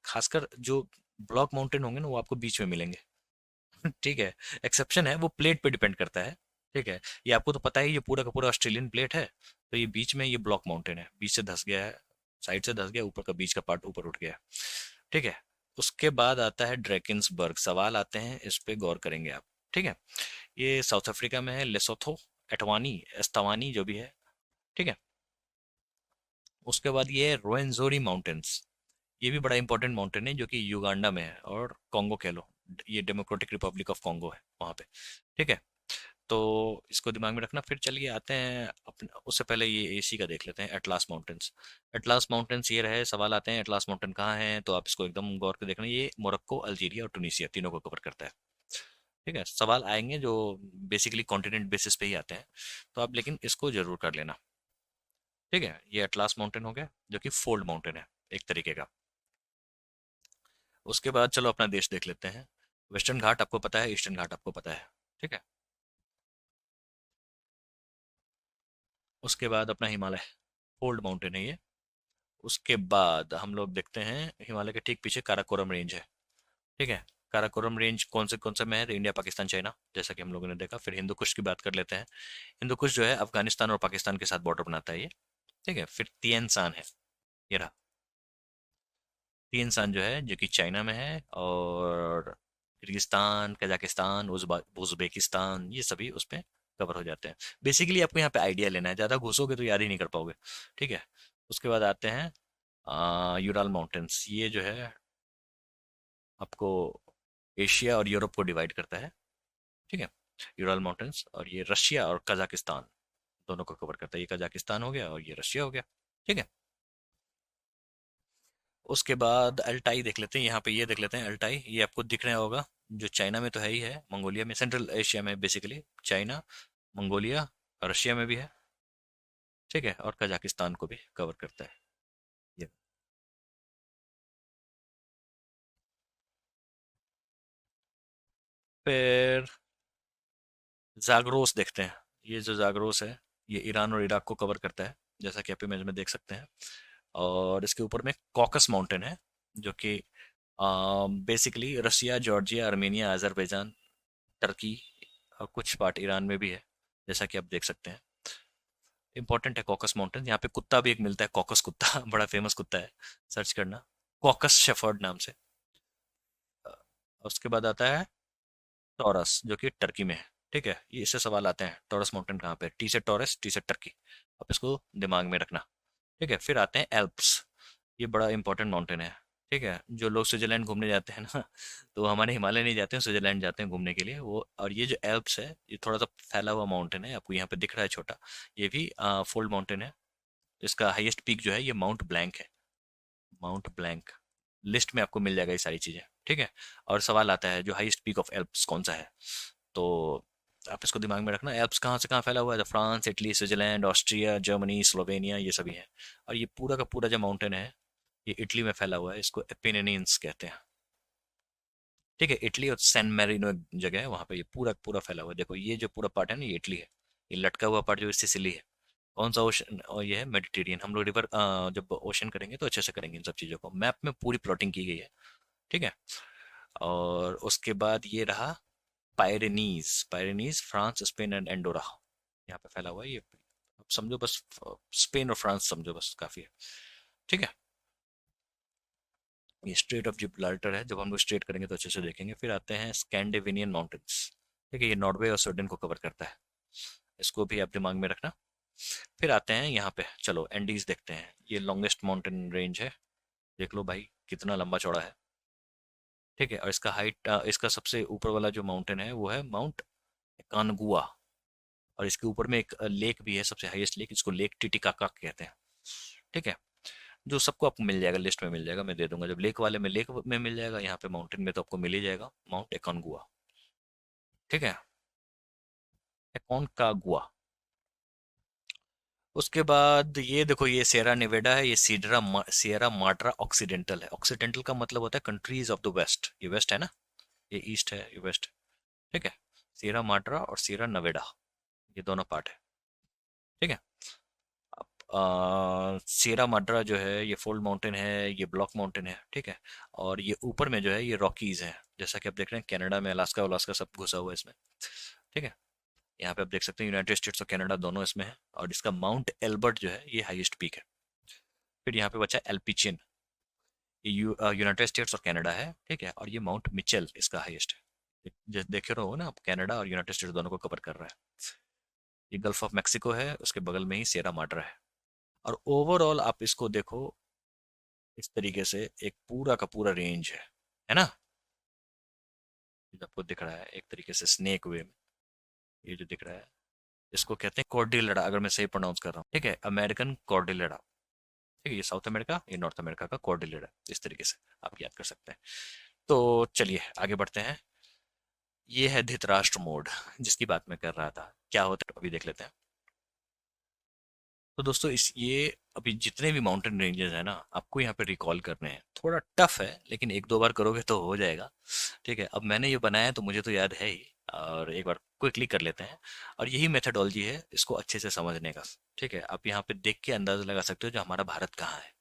खासकर जो ब्लॉक माउंटेन होंगे ना वो आपको बीच में मिलेंगे। ठीक है, एक्सेप्शन है, वो प्लेट पे डिपेंड करता है। ठीक है, ये आपको तो पता ही, ये पूरा का पूरा ऑस्ट्रेलियन प्लेट है, तो ये बीच में ये ब्लॉक माउंटेन है, बीच से धस गया है, साइड से धस गया, ऊपर का बीच का पार्ट ऊपर उठ गया है। ठीक है, उसके बाद आता है ड्रैकेंसबर्ग, सवाल आते हैं, इस पे गौर करेंगे आप। ठीक है, ये साउथ अफ्रीका में है, लेसोथो, एटवानी, एस्तवानी जो भी है। ठीक है, उसके बाद ये है रोएंजोरी माउंटेन्स, ये भी बड़ा इंपॉर्टेंट माउंटेन है, जो कि युगांडा में है, और कॉन्गो कह लो, ये डेमोक्रेटिक रिपब्लिक ऑफ कॉन्गो है वहाँ पे। ठीक है, तो इसको दिमाग में रखना। फिर चलिए आते हैं अपने, उससे पहले ये एसी का देख लेते हैं, एटलास माउंटेन्स। एटलास माउंटेन्स ये रहे, सवाल आते हैं एटलास माउंटेन कहाँ है, तो आप इसको एकदम गौर से देखना, ये मोरक्को, अल्जीरिया और टूनिसिया तीनों को कवर करता है। ठीक है, सवाल आएंगे जो बेसिकली कॉन्टिनेंट बेसिस पे ही आते हैं, तो आप लेकिन इसको जरूर कर लेना। ठीक है, ये एटलास माउंटेन हो गया, जो कि फोल्ड माउंटेन है एक तरीके का। उसके बाद चलो अपना देश देख लेते हैं। वेस्टर्न घाट आपको पता है, ईस्टर्न घाट आपको पता है। ठीक है, उसके बाद अपना हिमालय, फोल्ड माउंटेन है ये। उसके बाद हम लोग देखते हैं हिमालय के ठीक पीछे काराकोरम रेंज है। ठीक है, काराकोरम रेंज कौन से में है, तो इंडिया पाकिस्तान चाइना, जैसा कि हम लोगों ने देखा। फिर हिंदू कुश की बात कर लेते हैं। हिंदू कुश जो है अफगानिस्तान और पाकिस्तान के साथ बॉर्डर बनाता है ये। ठीक है, फिर तिएन सांन है, ये रहा। तिएन सांन जो है, जो कि चाइना में है, और किर्गिस्तान, कजाकिस्तान, उज्बेकिस्तान, ये सभी उस पर कवर हो जाते हैं। बेसिकली आपको यहाँ पे आइडिया लेना है, ज़्यादा घुसोगे तो याद ही नहीं कर पाओगे। ठीक है, उसके बाद आते हैं यूराल माउंटेन्स, ये जो है आपको एशिया और यूरोप को डिवाइड करता है। ठीक है, यूराल माउंटेन्स, और ये रशिया और कजाकिस्तान दोनों को कवर करता है। ये कजाकिस्तान हो गया और ये रशिया हो गया। ठीक है, उसके बाद अल्टाई देख लेते हैं। यहाँ पे ये देख लेते हैं अल्टाई, ये आपको दिख रहा होगा, जो चाइना में तो है ही है, मंगोलिया में, सेंट्रल एशिया में बेसिकली, चाइना, मंगोलिया, रशिया में भी है। ठीक है, और कजाकिस्तान को भी कवर करता है ये। फिर जाग्रोस देखते हैं। ये जो जाग्रोस है, ये ईरान और इराक को कवर करता है, जैसा कि आप इमेज में देख सकते हैं। और इसके ऊपर में कॉकस माउंटेन है, जो कि basically Russia, Georgia, Armenia, Azerbaijan, Turkey और कुछ पार्ट ईरान में भी है, जैसा कि आप देख सकते हैं। इंपॉर्टेंट है कॉकस माउंटेन। यहाँ पे कुत्ता भी एक मिलता है, कॉकस कुत्ता बड़ा फेमस कुत्ता है, सर्च करना, कॉकस शेफर्ड नाम से। अ, उसके बाद आता है टॉरस, जो कि टर्की में है। ठीक है, ये इससे सवाल आते हैं, टॉरस माउंटेन कहाँ पे है? टी से टॉरस, टी से टर्की, आप इसको दिमाग में रखना। ठीक है, फिर आते हैं एल्प्स। ये बड़ा इंपॉर्टेंट माउंटेन है। ठीक है, जो लोग स्विट्जरलैंड घूमने जाते हैं ना, तो हमारे हिमालय नहीं जाते हैं, स्विट्जरलैंड जाते हैं घूमने के लिए वो। और ये जो एल्प्स है, ये थोड़ा सा फैला हुआ माउंटेन है, आपको यहाँ पे दिख रहा है छोटा, ये भी फोल्ड माउंटेन है। इसका हाईएस्ट पीक जो है ये माउंट ब्लैंक है, माउंट ब्लैंक। लिस्ट में आपको मिल जाएगा ये सारी चीज़ें। ठीक है, और सवाल आता है जो हाईएस्ट पीक ऑफ एल्प्स कौन सा है, तो आप इसको दिमाग में रखना, एल्प्स कहाँ से कहाँ फैला हुआ है, तो France, Italy, Switzerland, Austria, Germany, Slovenia, ये सभी है। और ये पूरा का पूरा जो माउंटेन है, ये इटली में फैला हुआ है, इसको एपेनिनीज कहते हैं। ठीक है, इटली और सैन मेरिनो एक जगह है, वहाँ पे ये पूरा पूरा फैला हुआ है। देखो ये जो पूरा पार्ट है ना, ये इटली है। ये लटका हुआ पार्ट जो सिसिली है, कौन सा ओशन? और ये है मेडिटेरियन। हम लोग रिवर, जब ओशन करेंगे तो अच्छे से करेंगे इन सब चीज़ों को, मैप में पूरी प्लॉटिंग की गई है। ठीक है, और उसके बाद ये रहा Pyrenees. Pyrenees France, Spain and Andorra, यहाँ पे फैला हुआ है ये। अब समझो बस, स्पेन और फ्रांस समझो बस, काफ़ी है। ठीक है, ये स्ट्रेट ऑफ जिब्राल्टर है, जब हम लोग स्ट्रेट करेंगे तो अच्छे से देखेंगे। फिर आते हैं स्कैंडिनेवियन माउंटेन्स। ठीक है, ये नॉर्वे और स्वीडन को कवर करता है, इसको भी आप दिमाग में रखना। फिर आते हैं यहाँ पे, चलो एंडीज देखते हैं। ये लॉन्गेस्ट माउंटेन रेंज है, देख लो भाई कितना लंबा चौड़ा है। ठीक है, और इसका हाइट, इसका सबसे ऊपर वाला जो माउंटेन है वो है माउंट कानगुआ। और इसके ऊपर में एक लेक भी है, सबसे हाईएस्ट लेक, इसको लेक टिटिकाका कहते हैं। ठीक है, जो सबको आपको मिल जाएगा, लिस्ट में मिल जाएगा, मैं दे दूंगा। जब लेक वाले में लेक में मिल जाएगा, यहाँ पे माउंटेन में तो आपको मिल ही जाएगा, माउंट एकोनगुआ। ठीक है, एकोनकागुआ। उसके बाद ये देखो, ये सियरा नेवेडा है, ये सियरा माड्रा ऑक्सीडेंटल है। ऑक्सीडेंटल का मतलब होता है कंट्रीज ऑफ द वेस्ट, ये वेस्ट है ना, ये ईस्ट है, ये वेस्ट। ठीक है, सियरा माड्रा और सियरा नवेडा, ये दोनों पार्ट है। ठीक है, सियरा माड्रा जो है ये फोल्ड माउंटेन है, ये ब्लॉक माउंटेन है। ठीक है, और ये ऊपर में जो है ये रॉकीज है, जैसा कि आप देख रहे हैं कनाडा में, अलास्का अलास्का सब घुसा हुआ है इसमें। ठीक है, यहाँ पे आप देख सकते हैं यूनाइटेड स्टेट्स और कनाडा दोनों इसमें है। और इसका माउंट एल्बर्ट जो है ये हाईएस्ट पीक है। फिर यहाँ पे बचा एल्पिचिन, ये यूनाइटेड स्टेट्स और कनाडा है। ठीक है, और ये माउंट मिचेल इसका हाईएस्ट है। देखे रहो ना आप, कनाडा और यूनाइटेड स्टेट्स दोनों को कवर कर रहा है। ये गल्फ ऑफ मेक्सिको है, उसके बगल में ही सियरा माड्रा है। और ओवरऑल आप इसको देखो, इस तरीके से एक पूरा का पूरा रेंज है ना, ये आपको दिख रहा है एक तरीके से स्नेक वे में, ये जो दिख रहा है, इसको कहते हैं कॉर्डिलेडा, अगर मैं सही प्रोनाउंस कर रहा हूँ। ठीक है, अमेरिकन कॉर्डिलेडा। ठीक है, ये साउथ अमेरिका, ये नॉर्थ अमेरिका का कॉर्डिलेडा, इस तरीके से आप याद कर सकते हैं। तो चलिए आगे बढ़ते हैं। ये है धृतराष्ट्र मोड, जिसकी बात मैं कर रहा था, क्या होता है अभी देख लेते हैं। तो दोस्तों इस ये अभी जितने भी माउंटेन रेंजेस हैं ना, आपको यहाँ पे रिकॉल करने हैं। थोड़ा टफ है, लेकिन एक दो बार करोगे तो हो जाएगा। ठीक है, अब मैंने ये बनाया है तो मुझे तो याद है ही, और एक बार क्विकली कर लेते हैं। और यही मेथडोलॉजी है इसको अच्छे से समझने का। ठीक है, आप यहाँ पे देख के अंदाजा लगा सकते हो जो हमारा भारत कहाँ है।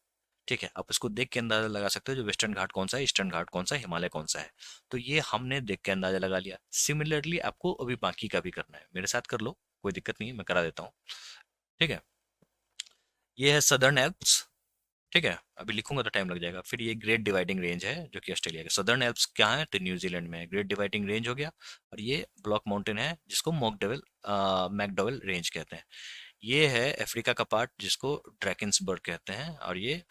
ठीक है, आप इसको देख के अंदाजा लगा सकते हो जो वेस्टर्न घाट कौन सा है, ईस्टर्न घाट कौन सा है, हिमालय कौन सा है। तो ये हमने देख के अंदाजा लगा लिया। सिमिलरली आपको अभी बाकी का भी करना है, मेरे साथ कर लो, कोई दिक्कत नहीं है, मैं करा देता हूँ। ठीक है, ये है सदर्न एल्प्स। ठीक है, अभी लिखूंगा तो टाइम लग जाएगा। फिर ये ग्रेट डिवाइडिंग रेंज है, जो कि ऑस्ट्रेलिया के सदर्न एल्प्स क्या है, तो न्यूजीलैंड में है, ग्रेट डिवाइडिंग रेंज हो गया। और ये ब्लॉक माउंटेन है, जिसको मोकडेवल मैकडोवेल रेंज कहते हैं। ये है अफ्रीका का पार्ट, जिसको ड्रैकेंसबर्ग कहते हैं, और ये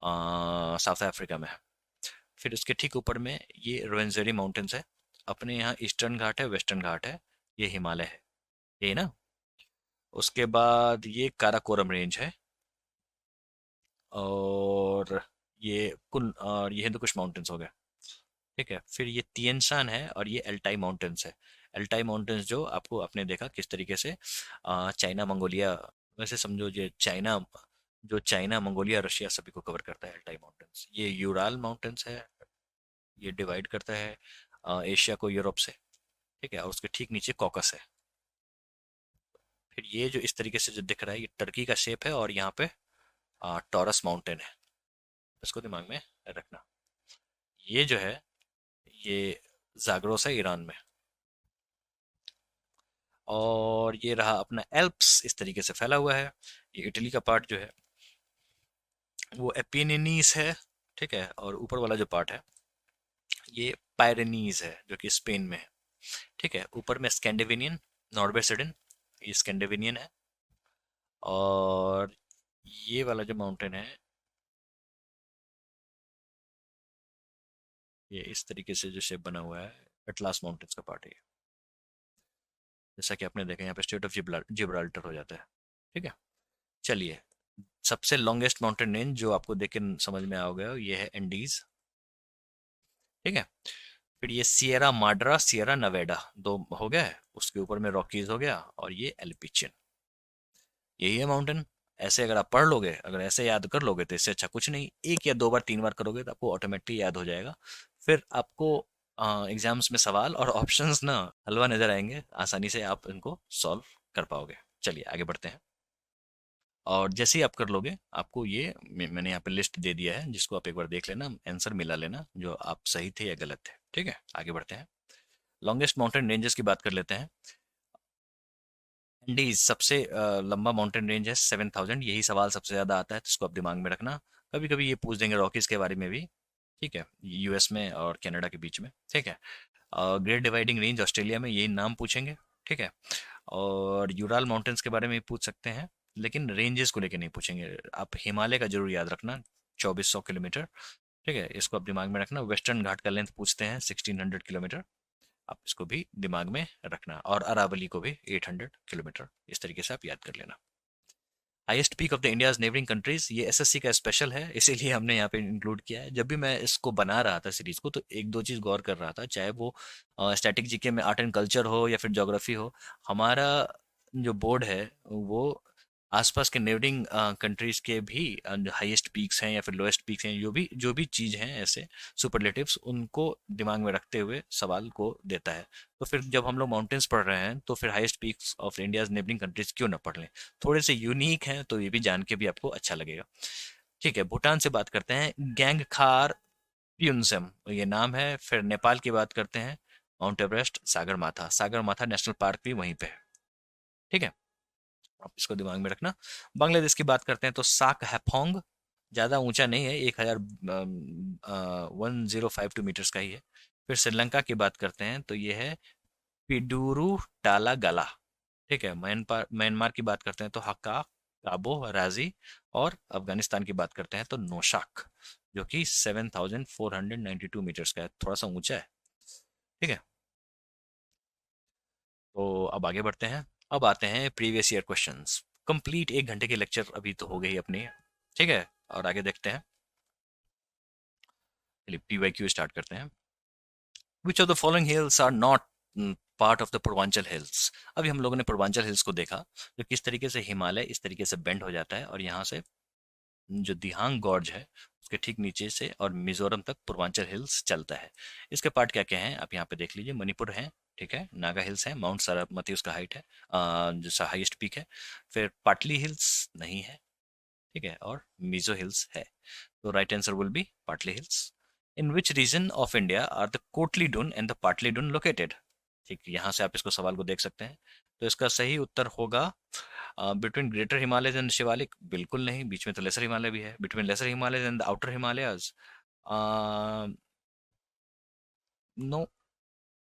साउथ अफ्रीका में है। फिर उसके ठीक ऊपर में ये रोवेंजेरी माउंटेन्स है, अपने यहाँ ईस्टर्न घाट है, वेस्टर्न घाट है, ये हिमालय है, यही ना। उसके बाद ये काराकोरम रेंज है, और ये हिंदू कुश माउंटेन्स हो गए। ठीक है, फिर ये तिएन शान है, और ये एल्टाई माउंटेन्स है। एल्टाई माउंटेन्स जो आपको आपने देखा किस तरीके से चाइना मंगोलिया, वैसे समझो ये चाइना, जो चाइना मंगोलिया रशिया सभी को कवर करता है एल्टाई माउंटेन्स। ये यूराल माउंटेन्स है, ये डिवाइड करता है एशिया को यूरोप से। ठीक है, और उसके ठीक नीचे कॉकस है। फिर ये जो इस तरीके से जो दिख रहा है, ये टर्की का शेप है, और यहाँ पे टॉरस माउंटेन है। इसको दिमाग में रखना। ये जो है, ये जाग्रोस है ईरान में। और ये रहा अपना एल्प्स, इस तरीके से फैला हुआ है। ये इटली का पार्ट जो है वो एपिनिनीज है। ठीक है, और ऊपर वाला जो पार्ट है ये पायरेनीज है, जो कि स्पेन में है। ठीक है, ऊपर में स्कैंडिनेवियन, नॉर्वे स्वीडन, ये स्कैंडिनेवियन है। और ये वाला जो माउंटेन है, ये इस तरीके से जो शेप बना हुआ है, अटलास माउंटेन्स का पार्ट है ये। जैसा कि आपने देखा यहाँ पे स्टेट ऑफ जिब्राल्टर हो जाता है। ठीक है, चलिए, सबसे लॉन्गेस्ट माउंटेन रेंज जो आपको देख के समझ में आ गया, ये है एंडीज। ठीक है, फिर ये सियरा माड्रा, सियरा नवेडा, दो हो गया है। उसके ऊपर में रॉकीज हो गया, और ये एल्पिचिन, यही है माउंटेन। ऐसे अगर आप पढ़ लोगे, अगर ऐसे याद कर लोगे, तो इससे अच्छा कुछ नहीं। एक या दो बार, तीन बार करोगे तो आपको ऑटोमेटिकली याद हो जाएगा। फिर आपको एग्जाम्स में सवाल और ऑप्शंस ना हलवा नजर आएंगे, आसानी से आप इनको सॉल्व कर पाओगे। चलिए आगे बढ़ते हैं। और जैसे ही आप कर लोगे, आपको ये मैंने यहाँ पे लिस्ट दे दिया है, जिसको आप एक बार देख लेना, आंसर मिला लेना जो आप सही थे या गलत थे। ठीक है, आगे बढ़ते हैं। लॉन्गेस्ट माउंटेन रेंजेस की बात कर लेते हैं। एंडीज सबसे लंबा माउंटेन रेंज है, 7,000। यही सवाल सबसे ज्यादा आता है, तो इसको आप दिमाग में रखना। कभी कभी ये पूछ देंगे रॉकीज के बारे में भी। ठीक है, यूएस में और कनाडा के बीच में। ठीक है, ग्रेट डिवाइडिंग रेंज ऑस्ट्रेलिया में, यही नाम पूछेंगे। ठीक है, और यूराल माउंटेन्स के बारे में भी पूछ सकते हैं, लेकिन रेंजेस को लेकर नहीं पूछेंगे। आप हिमालय का जरूर याद रखना, 2400 किलोमीटर। ठीक है, इसको आप दिमाग में रखना। वेस्टर्न घाट का लेंथ पूछते हैं, 1600 किलोमीटर। आप इसको भी दिमाग में रखना, और अरावली को भी 800 किलोमीटर। इस तरीके से आप याद कर लेना। Highest peak of the India's neighbouring countries, ये एसएससी का स्पेशल है, इसीलिए हमने यहाँ पे इंक्लूड किया है। जब भी मैं इसको बना रहा था सीरीज को, तो एक दो चीज गौर कर रहा था, चाहे वो स्टैटिक जीके में आर्ट एंड कल्चर हो या फिर ज्योग्राफी हो। हमारा जो बोर्ड है वो आसपास के नेबरिंग कंट्रीज के भी हाईएस्ट पीक्स हैं या फिर लोएस्ट पीक्स हैं, जो भी चीज़ हैं ऐसे सुपरलेटिव्स, उनको दिमाग में रखते हुए सवाल को देता है। तो फिर जब हम लोग माउंटेन्स पढ़ रहे हैं, तो फिर highest peaks of India's neighbouring countries क्यों ना पढ़ लें। थोड़े से यूनिक हैं, तो ये भी जान के भी आपको अच्छा लगेगा। ठीक है, भूटान से बात करते हैं, गैंगखार प्यूनसम ये नाम है। फिर नेपाल की बात करते हैं, mount Everest, Sagarmatha. Sagarmatha national park भी वहीं पे है। ठीक है, आप इसको दिमाग में रखना। बांग्लादेश की बात करते हैं, तो साक हैफोंग, ज़्यादा ऊंचा नहीं है, 1052 मीटर्स का ही है। फिर श्रीलंका की बात करते हैं, तो ये है पिडूरू टाला गला। ठीक है, म्यांमार म्यांमार की बात करते हैं, तो हक्का, काबो, राजी। और अफगानिस्तान की बात करते हैं, तो नौशाक, जो कि 7,492 मीटर्स का है, थोड़ा सा ऊंचा है। ठीक है, तो अब आगे बढ़ते हैं। अब आते हैं प्रीवियस ईयर क्वेश्चंस। कंप्लीट 1 घंटे के लेक्चर अभी तो हो गई अपनी। ठीक है, और आगे देखते हैं। चलिए पीवाईक्यू स्टार्ट करते हैं। Which of the following hills are not part of the Purvanchal hills. अभी हम लोगों ने पूर्वांचल हिल्स को देखा, जो किस तरीके से हिमालय इस तरीके से बेंड हो जाता है, और यहाँ से जो दिहांग गॉर्ज है उसके ठीक नीचे से और मिजोरम तक पूर्वांचल हिल्स चलता है। इसके पार्ट क्या क्या हैं आप यहाँ पे देख लीजिए। मणिपुर है, ठीक है, नागा हिल्स है, माउंट सारामती उसका हाइट है, जो हाईएस्ट पीक है। फिर पाटली हिल्स नहीं है, ठीक है, और मिजो हिल्स है। तो right answer will be Patli hills. In which region of India are the Kotli Dun and the Patli Dun located. ठीक, यहाँ से आप इसको सवाल को देख सकते हैं। तो इसका सही उत्तर होगा between greater Himalayas and Shivalik. बिल्कुल नहीं, बीच में तो लेसर हिमालय भी है। Between lesser Himalayas and the outer Himalayas, no,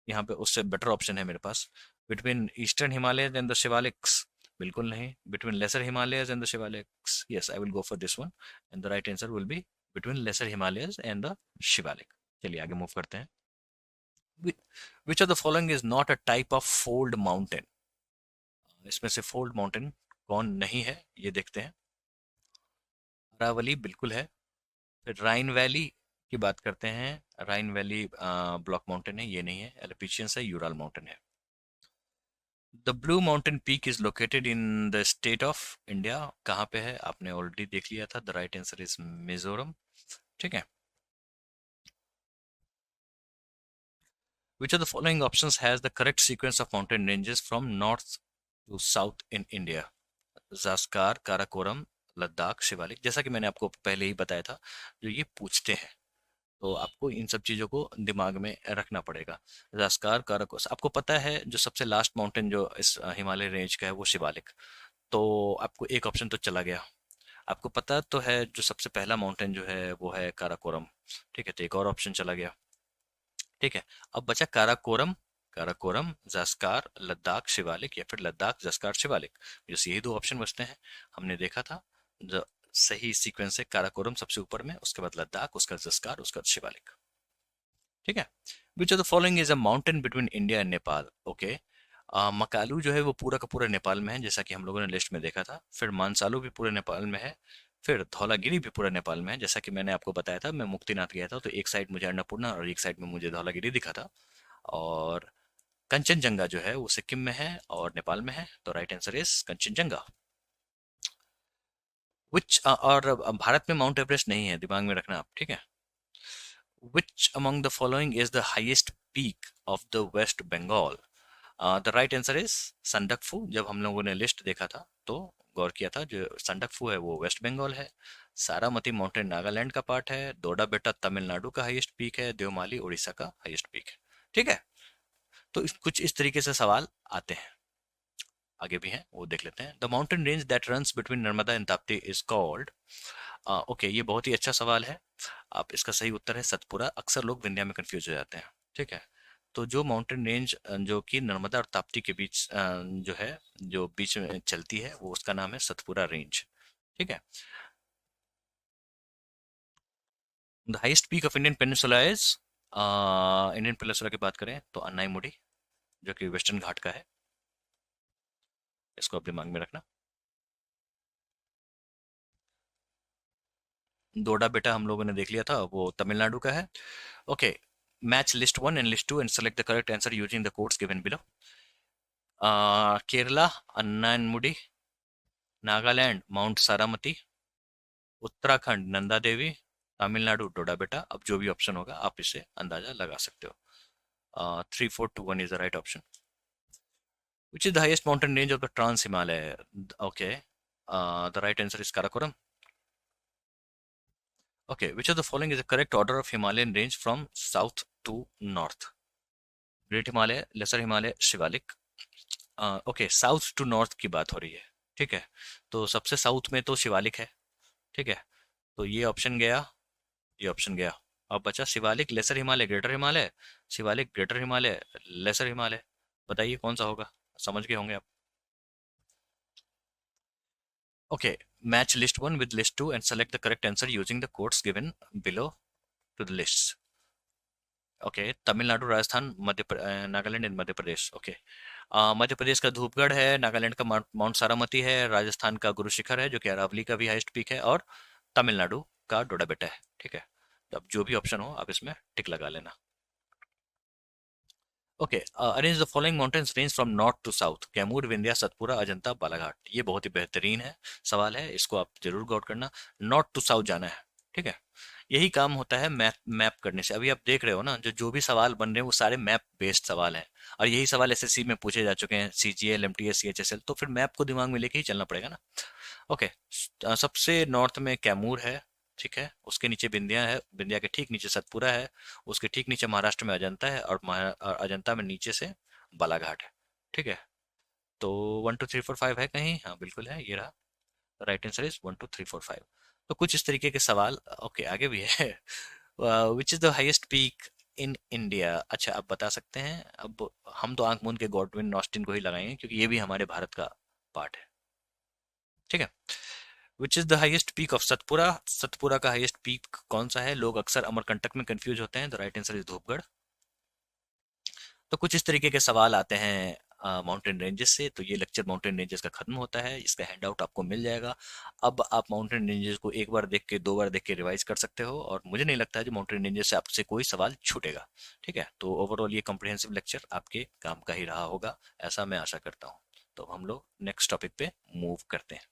यहाँ पे उससे बेटर ऑप्शन है मेरे पास। Between eastern Himalayas and the Shivaliks, बिल्कुल नहीं। Between lesser Himalayas and the Shivaliks, yes I will go for this one, and the right answer will be between lesser Himalayas and the Shivalik. चलिए आगे मूव करते हैं। Which of the following is not a type of fold mountain? इसमें से fold mountain कौन नहीं है, ये देखते हैं। अरावली बिल्कुल है। फिर राइन वैली की बात करते हैं, राइन वैली ब्लॉक माउंटेन है, ये नहीं है। एलिपीशियंस है, यूराल माउंटेन है। The blue mountain peak is located in the state of India, कहाँ पे है आपने ऑलरेडी देख लिया था। The right answer is Mizoram. ठीक है। Which of the following options has the correct sequence of mountain ranges from north to south in India? Zanskar, Karakoram, Ladakh, Shivalik. जैसा कि मैंने आपको पहले ही बताया था, जो ये पूछते हैं तो आपको इन सब चीज़ों को दिमाग में रखना पड़ेगा। जास्कार, काराकोरम आपको पता है। जो सबसे लास्ट माउंटेन जो इस हिमालय रेंज का है वो शिवालिक। तो आपको एक ऑप्शन तो चला गया। आपको पता तो है जो सबसे पहला माउंटेन जो है वो है काराकोरम। ठीक है, तो एक और ऑप्शन चला गया। ठीक है, अब बचा काराकोरम। काराकोरम, जास्कार, लद्दाख, शिवालिक, या फिर लद्दाख, जास्कार, शिवालिक। बस यही दो ऑप्शन बचते हैं। हमने देखा था जो सही सीक्वेंस है, काराकोरम सबसे ऊपर में, उसके बाद लद्दाख, उसका जास्कार, उसका शिवालिक। ठीक है। Which of the following is a mountain between India and Nepal? Okay. Makalu जो है वो पूरा का पूरा नेपाल में है, जैसा कि हम लोगों ने लिस्ट में देखा था। फिर मानसालू भी पूरे नेपाल में है। फिर धौलागिरी भी पूरा नेपाल में है, जैसा कि मैंने आपको बताया था। मैं मुक्तिनाथ गया था तो एक साइड मुझे अन्नपूर्णा और एक साइड में मुझे धौलागिरी दिखा था। और कंचनजंगा जो है वो सिक्किम में है और नेपाल में है, तो राइट आंसर इज कंचनजंगा। विच और भारत में माउंट एवरेस्ट नहीं है, दिमाग में रखना आप। ठीक है। Which among the following is the highest peak of the West Bengal? The right answer is Sandakphu. जब हम लोगों ने लिस्ट देखा था तो गौर किया था, जो संदकफू है वो वेस्ट बंगाल है। सारामती माउंटेन नागालैंड का पार्ट है। दोडा बेटा तमिलनाडु का हाईएस्ट पीक है। देवमाली उड़ीसा का हाईएस्ट पीक है। ठीक है। तो कुछ इस तरीके से सवाल आते हैं। आगे भी हैं, वो देख लेते हैं। The mountain range that runs between Narmada and Tapti is called? Okay, ये बहुत ही अच्छा सवाल है। आप इसका सही उत्तर है सतपुरा। अक्सर लोग विंध्या में कंफ्यूज हो जाते हैं। ठीक है। तो जो माउंटेन रेंज जो कि नर्मदा और ताप्ती के बीच जो है, जो बीच में चलती है, वो उसका नाम है सतपुरा रेंज। ठीक है। The highest peak of Indian peninsula is? Indian peninsula की बात करें तो अन्नाईमुडी, जो कि वेस्टर्न घाट का है। इसको आप दिमाग में रखना। दोडा बेटा हम लोगों ने देख लिया था, वो तमिलनाडु का है। Okay. Match list one and list two and select the correct answer using the codes given below. Kerala Anamudi, Nagaland mount Saramati, Uttarakhand Nanda Devi, Tamil Nadu Doda Betta. अब जो भी ऑप्शन होगा आप इसे अंदाजा लगा सकते हो। 3 4 2 1 is the right option. Which is the highest mountain range of the trans Himalaya? Okay, the right answer is Karakoram. Okay, which of the following is the correct order of Himalayan range from south to north? Great Himalaya, lesser Himalaya, Shivalik. Okay, south to north की बात हो रही है। ठीक है। तो सबसे south में तो शिवालिक है। ठीक है। तो ये ऑप्शन गया, ये ऑप्शन गया। अब बचा Shivalik, laser Himalaya, greater Himalaya. Shivalik, greater Himalaya, lesser Himalaya. बताइए कौन सा होगा? समझ गए होंगे आप। Okay. Match list one with list two and select the correct answer using the codes given below to the list. Okay, Tamil Nadu, Rajasthan, Nagaland and Madhya Pradesh. Okay. Madhya Pradesh का धूपगढ़ है, नागालैंड का माउंट सारामती है, राजस्थान का गुरु शिखर है जो कि अरावली का भी हाईएस्ट पीक है, और तमिलनाडु का डोडा बेटा है। ठीक है। तो अब जो भी ऑप्शन हो आप इसमें टिक लगा लेना। Okay. Arrange the following mountains range from north to south? Kaimur, Vindhya, Satpura, Ajanta, Balaghat. ये बहुत ही बेहतरीन है, सवाल है, इसको आप जरूर गौर करना। नॉर्थ टू साउथ जाना है। ठीक है। यही काम होता है मैप मैप करने से। अभी आप देख रहे हो ना, जो जो भी सवाल बन रहे हैं वो सारे मैप बेस्ड सवाल हैं। और यही सवाल एसएससी में पूछे जा चुके हैं, सीजीएल, एमटीएस, सीएचएसएल। तो फिर मैप को दिमाग में लेके ही चलना पड़ेगा ना। ओके। सबसे नॉर्थ में कैमूर है। ठीक है। उसके नीचे विंध्या है, विंध्या के ठीक नीचे सतपुरा है। उसके ठीक नीचे महाराष्ट्र में अजंता है, और अजंता में नीचे से बालाघाट है। ठीक है। तो 1 2 3 4 5 है कहीं? हाँ बिल्कुल है, ये रहा। Right answer is 1 2 3 4 5। तो कुछ इस तरीके के सवाल। ओके, आगे भी है। विच is the highest peak in India? अच्छा, आप बता सकते हैं। अब हम तो आंख मूंद के गॉडविन ऑस्टिन को ही लगाएंगे, क्योंकि ये भी हमारे भारत का पार्ट है। ठीक है। विच is the highest peak of Satpura? Satpura का हाईएस्ट पीक कौन सा है? लोग अक्सर अमरकंटक में कंफ्यूज होते हैं। The right answer is Dhupgarh. तो कुछ इस तरीके के सवाल आते हैं माउंटेन रेंजेस से। तो ये लेक्चर माउंटेन रेंजेस का खत्म होता है, इसका हैंड आउट आपको मिल जाएगा। अब आप माउंटेन रेंजेस को एक बार देख के, दो बार देख के रिवाइज कर सकते हो, और मुझे नहीं लगता है कि माउंटेन रेंजेस से आपसे कोई सवाल छूटेगा। ठीक है, तो ओवरऑल ये कॉम्प्रिहेंसिव लेक्चर आपके काम का ही रहा होगा, ऐसा मैं आशा करता हूँ। तो हम लोग नेक्स्ट टॉपिक पे मूव करते हैं।